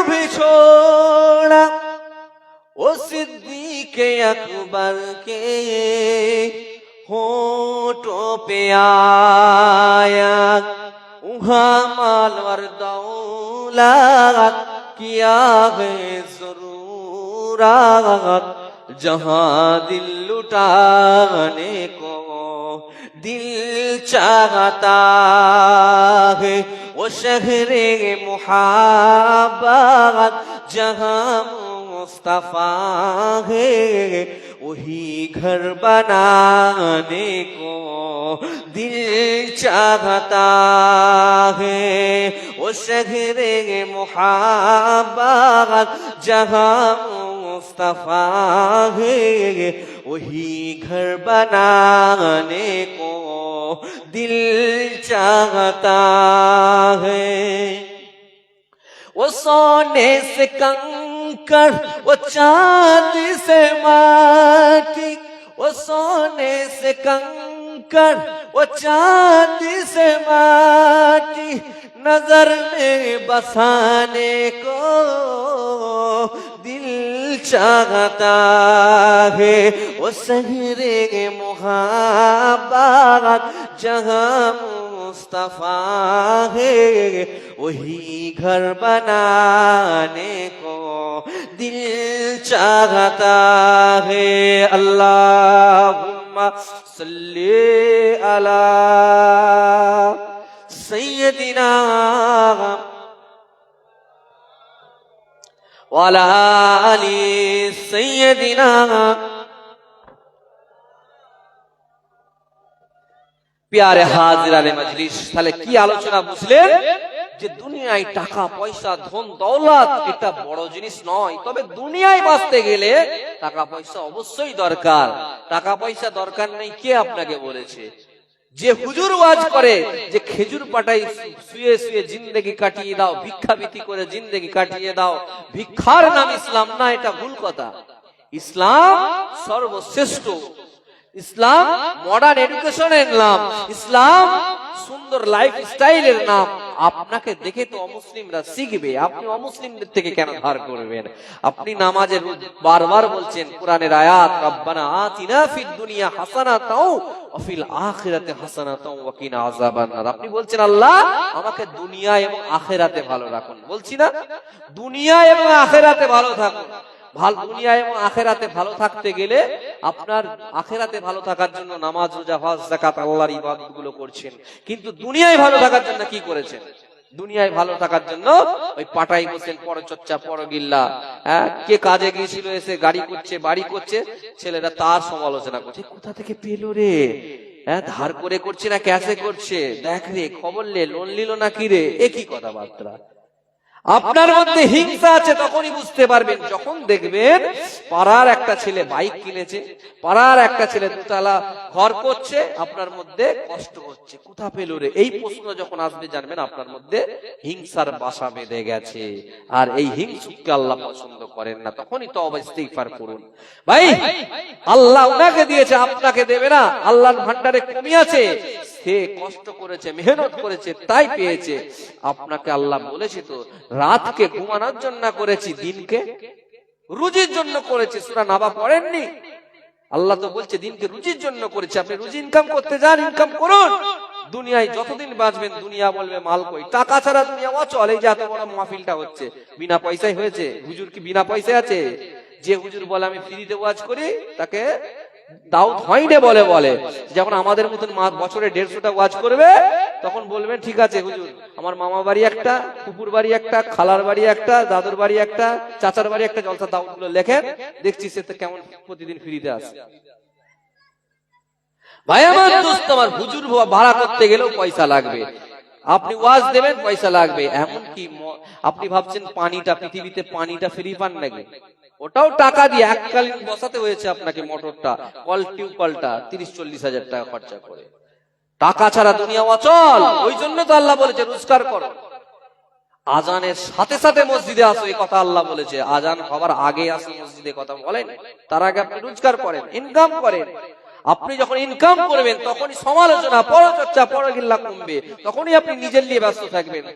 भी छोड़ा, वो सिद्दीक़ अकबर के होठों पे आया। वहाँ माल और दौलत किया है ज़रूरत, जहाँ दिल लुटाने को दिल चाहता है, वो शहरे मुहब्बत जहाँ मुस्तफा है, वही घर बनाने को दिल चाहता है। वो शहरे मुहब्बत जहाँ मुस्तफा है, वही घर बनाने को दिल चाहता है। वो सोने से कंकड़, वो चांदी से माटी, वो सोने से कंकड़, वो चांदी से माटी नजर में बसाने को दिल चाहता है। वो शहरे मुहब्बत जहाँ मुस्तफा है, वही घर बनाने को दिल चाहता है। अल्लाहुम्मा सल्ली अला सय्यदिना ওয়ালা আলি সাইয়্যিদিনা। প্যারে হাজিরানে মজলিস, তাহলে কি আলোচনা বুঝলেন? যে দুনিয়ায় টাকা পয়সা ধন দৌলত এটা বড় জিনিস নয়, তবে দুনিয়ায় বাঁচতে গেলে টাকা পয়সা অবশ্যই দরকার। টাকা পয়সা দরকার নেই কে আপনাকে বলেছে? যে হুজুর ওয়াজ করে যে খেজুর পাটাই শুয়ে শুয়ে জিন্দেগি কাটিয়ে দাও, ভিক্ষাবৃত্তি করে জিন্দেগি কাটিয়ে দাও, ভিক্ষার নাম ইসলাম না, এটা ভুল কথা। ইসলাম সর্বশ্রেষ্ঠ, ইসলাম মডার্ন এডুকেশনের নাম, ইসলাম সুন্দর লাইফ স্টাইলের নাম। আপনাকে দেখে তো অমুসলিমরা শিখবে, আপনি অমুসলিমদের থেকে কেন ধার করবেন? আপনি নামাজের বারবার বলছেন কোরআনের আয়াত, রব্বানা আতিনা ফিদ দুনিয়া হাসানাতাও ওয়া ফিল আখিরাতি হাসানাতাও ওয়া কিনা আযাবান্নার। আপনি বলছেন আল্লাহ আমাকে দুনিয়া এবং আখিরাতে ভালো রাখুন। বলছি না, দুনিয়া এবং আখিরাতে ভালো থাকুন। দুনিয়া এবং আখিরাতে ভালো থাকতে গেলে আপনার আখিরাতে ভালো থাকার জন্য নামাজ, রোজা, হজ, যাকাত, আল্লাহর ইবাদত গুলো করছেন, কিন্তু দুনিয়ায় ভালো থাকার জন্য কি করেছেন? দুনিয়ায় ভালো থাকার জন্য ওই পাটাই বসেন, পরচর্চা, পরগিল্লা। কে কাজে গিয়েছিল এসে গাড়ি করছে, বাড়ি করছে, ছেলেরা তার সমালোচনা করছে, কোথা থেকে পেলো রে, ধার করে করছে না ক্যাশে করছে, দেখ রে, খবর লে, লোন নিল না কি রে। একই কথাবার্তা। আপনার মধ্যে হিংসা আছে তখনই বুঝতে পারবেন যখন দেখবেন পাড়ার একটা ছেলে বাইক কিনেছে, পাড়ার একটা ছেলে দুতলা ঘর করছে, আপনার মধ্যে কষ্ট হচ্ছে, কোথা পেল রে। এই প্রশ্ন যখন আসবে জানবেন আপনার মধ্যে হিংসার বাসা বেঁধে গেছে। আর এই হিংসুককে আল্লাহ পছন্দ করেন না। তখনই তওবা ইস্তিগফার করুন। ভাই আল্লাহ উনাকে দিয়েছে, আপনাকে দেবে না। আল্লাহর ভান্ডারে কমি আছে, সে কষ্ট করেছে, মেহনত করেছে, তাই পেয়েছে। আপনাকে আল্লাহ বলেছে তো রাতকে ঘুমানোর জন্য করেছি, দিনকে রুজির জন্য করেছে। সূরা নাবা পড়েননি? আল্লাহ তো বলছে দিনকে রুজির জন্য করেছে। আপনি রুজি ইনকাম করতে যান, ইনকাম করুন। দুনিয়ায় যতদিন বাঁচবেন দুনিয়া বলবে মাল কই, টাকা ছাড়া দুনিয়া অচল। এই যে এত বড় মাহফিলটা হচ্ছে বিনা পয়সায় হয়েছে। হুজুর কি বিনা পয়সায় আছে? যে হুজুর বলে আমি ফ্রিতে ওয়াজ করি তাকে দাউদ হয়নি বলে। যখন আমাদের মতন বছরে 150টা ওয়াজ করবে তখন বলবেন ঠিক আছে হুজুর, আমার মামা বাড়ি একটা, ফুপুর বাড়ি একটা, খালার বাড়ি একটা, দাদুর বাড়ি একটা, চাচার বাড়ি একটা, জলসা দাউদ গুলো লেখেন, দেখছি সে তো কেমন প্রতিদিন ফ্রিতে আসে। ভাই আমার দোস্ত আমার, হুজুর ভাড়া করতে গেলেও পয়সা লাগবে, আপনি ওয়াজ দেবেন পয়সা লাগবে। এমনকি আপনি ভাবছেন পানিটা, পৃথিবীতে পানিটা ফ্রি পান নাকি? ওটাও টাকা দিয়ে এককালীন বসাতে হয়েছে আপনাকে। মোটরটা, কল টিউব কলটা 30-40 হাজার টাকা খরচা করে। টাকা ছাড়া দুনিয়া অচল। ওই জন্য তো আল্লাহ বলেছে রোজগার করো। আজানের সাথে সাথে মসজিদে আসো, এই কথা আল্লাহ বলেছে। আজান হবার আগে আসো মসজিদে, কথা বলেন। তার আগে আপনি রোজগার করেন, ইনকাম করেন। আপনি যখন ইনকাম করবেন তখনই সমালোচনা, পরচর্চা, পরগিল্লা কমবে, তখনই আপনি নিজের নিয়ে ব্যস্ত থাকবেন।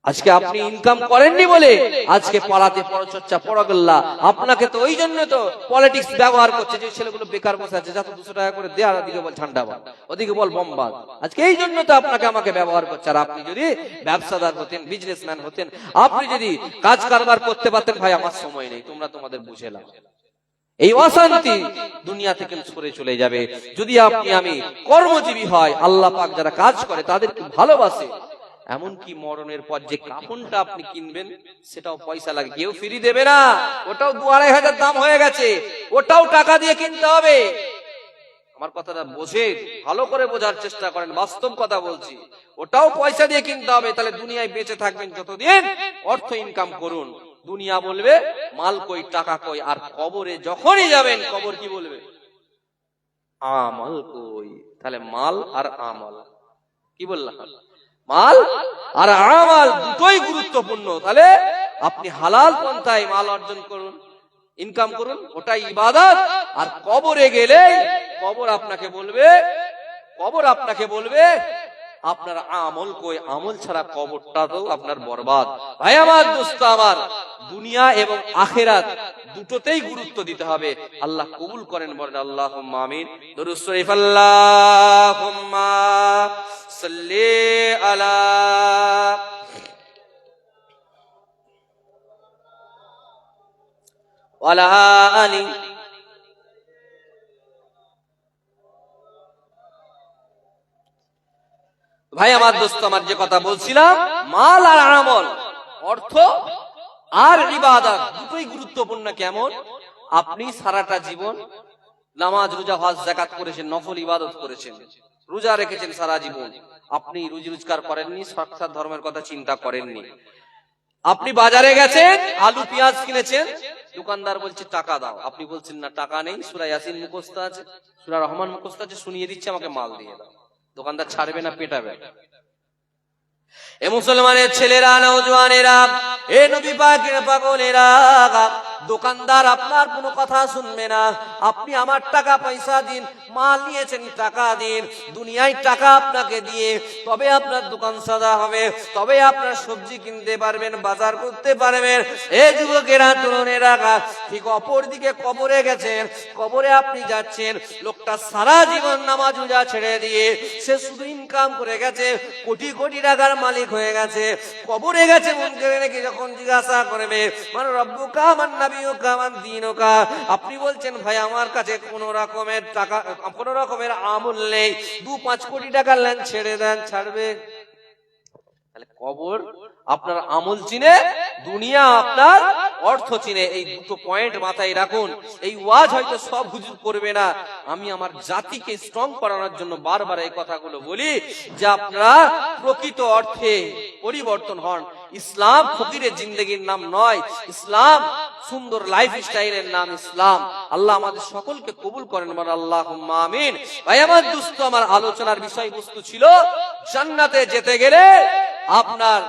আজকে আপনি ইনকাম করেননি বলে আজকে পাড়াতে পরচর্চা, পরগিল্লা। আপনাকে তো ওই জন্য তো পলিটিক্স ব্যবহার করছে, যে ছেলেগুলো বেকার বসে আছে, যত 200 টাকা করে দেয়, আর ওদিকে বল ঝান্ডাবাদ, ওদিকে বল বোমবাদ। আজকে এই জন্য তো আপনাকে আমাকে ব্যবহার করছে। আর আপনি যদি ব্যবসাদার হতেন, বিজনেসম্যান হতেন, আপনি যদি কাজ কারবার করতে পারতেন, ভাই আমার সময় নেই, তোমরা তোমাদের বুঝে নাও। এই অশান্তি দুনিয়া থেকে সরে চলে যাবে যদি আপনি আমি কর্মজীবী হয়। আল্লাহ পাক যারা কাজ করে তাদেরকে ভালোবাসে। এমনকি মরণের পর যে কাফনটা আপনি কিনবেন সেটাও পয়সা লাগে, কেউ ফ্রি দেবে না। ওটাও 2-2.5 হাজার দাম হয়ে গেছে, ওটাও টাকা দিয়ে কিনতে হবে। আমার কথাটা বোঝে, ভালো করে বোঝার চেষ্টা করেন, বাস্তব কথা বলছি। ওটাও পয়সা দিয়ে কিনতে হবে। তাহলে দুনিয়ায় বেঁচে থাকবেন যতদিন, অর্থ ইনকাম করুন। দুনিয়া বলবে মাল কই, টাকা কই। আর কবরে যখনই যাবেন, কবর কি বলবে? আমল কই। তাহলে মাল আর আমল, কি বললাম? মাল আর আমল দুটোই গুরুত্বপূর্ণ। তাহলে আপনি হালাল পন্থায় মাল অর্জন করুন, ইনকাম করুন, ওটাই ইবাদত। আর কবরে গেলে কবর আপনাকে বলবে আপনার আমল কই। আমল ছাড়া কবরটা তো আপনার বরবাদ। ভাই আমার দোস্ত আমার, দুনিয়া এবং আখিরাত দুটোতেই গুরুত্ব দিতে হবে। আল্লাহ কবুল করেন, বলেন আল্লাহুম্মা আমিন। দরুদ শরীফ, আল্লাহুম্মা সাল্লি আলা ওয়ালা আলি। ভাই আমার দোস্ত আমার, যে কথা বলছিলাম, মাল আর আমল, অর্থ আর ইবাদত দুটোই গুরুত্বপূর্ণ। কেমন? আপনি সারাটা জীবন নামাজ, রোজা, হজ, যাকাত করেছেন, নফল ইবাদত করেছেন, রোজা রেখেছেন সারা জীবন। আপনি রুজি রোজগার করেননি, সংসার ধর্মের কথা চিন্তা করেননি। আপনি বাজারে গেছেন, আলু পেঁয়াজ কিনেছেন, দোকানদার বলছে টাকা দাও, আপনি বলছেন না টাকা নেই, সূরা ইয়াসিন মুখস্থ আছে, সূরা রহমান মুখস্থ আছে, শুনিয়ে দিচ্ছে, আমাকে মাল দিয়ে দাও। দোকানদার ছাড়বে না পেটাবে? এ মুসলমানের ছেলেরা, নওজওয়ানেরা, এ নবী পাকের পাগলেরা, দোকানদার আপনার কোনো কথা শুনবে না। আপনি আমার টাকা পয়সা দিন, মাল নিয়েছেন টাকা দিন। দুনিয়ায় টাকা আপনাকে দিয়ে তবে আপনার দোকান সাদা হবে, তবে আপনার সবজি কিনতে পারবেন, বাজার করতে পারবেন। এ যুবকেরা, তরুণেরা, ঠিক অপর দিকে কবরে গেছেন, কবরে আপনি যাচ্ছেন। লোকটা সারা জীবন নামাজ রোজা ছেড়ে দিয়ে সে শুধু ইনকাম করে গেছে, কোটি কোটি টাকার মালিক হয়ে গেছে। কবরে গেছে, মন করে নাকি যখন জিজ্ঞাসা করবে মান রব্বুকা মান নাবিয়ুকা মান দীনুকা, আপনি বলছেন ভাই আমার কাছে কোন রকমের টাকা, কোন রকমের আমল নেই, 2-5 কোটি টাকা লেন, ছেড়ে দেন, ছাড়বে? তাহলে কবর আপনার আমল চিনে, দুনিয়া আপনার অর্থ চিনে। এই দুটো পয়েন্ট মাথায় রাখুন। এই ওয়াজ হয়তো সব হুজুর করবে না, আমি আমার জাতিকে স্ট্রং করানোর জন্য বারবার এই কথাগুলো বলি যে আপনারা প্রকৃত অর্থে পরিবর্তন হন। ইসলাম ফকিরের জিন্দেগির নাম নয়, ইসলাম সুন্দর লাইফ স্টাইলের নাম ইসলাম। আল্লাহ আমাদের সকলকে কবুল করেন, বলেন আল্লাহুম্মা আমিন। ভাই আমার দোস্ত আমার, আলোচনার বিষয়বস্তু ছিল জান্নাতে যেতে গেলে আপনার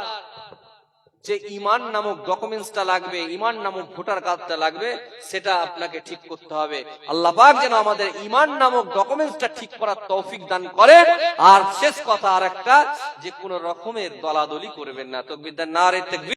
যে ঈমান নামক ডকুমেন্টসটা লাগবে, ঈমান নামক ভোটার কার্ডটা লাগবে, সেটা আপনাকে ঠিক করতে হবে। আল্লাহ পাক যেন আমাদের ঈমান নামক ডকুমেন্টসটা ঠিক করার তৌফিক দান করেন। আর শেষ কথা আরেকটা, যে কোনো রকমের দলাদলি করবেন না। তাকবীর, নারে তাকবীর।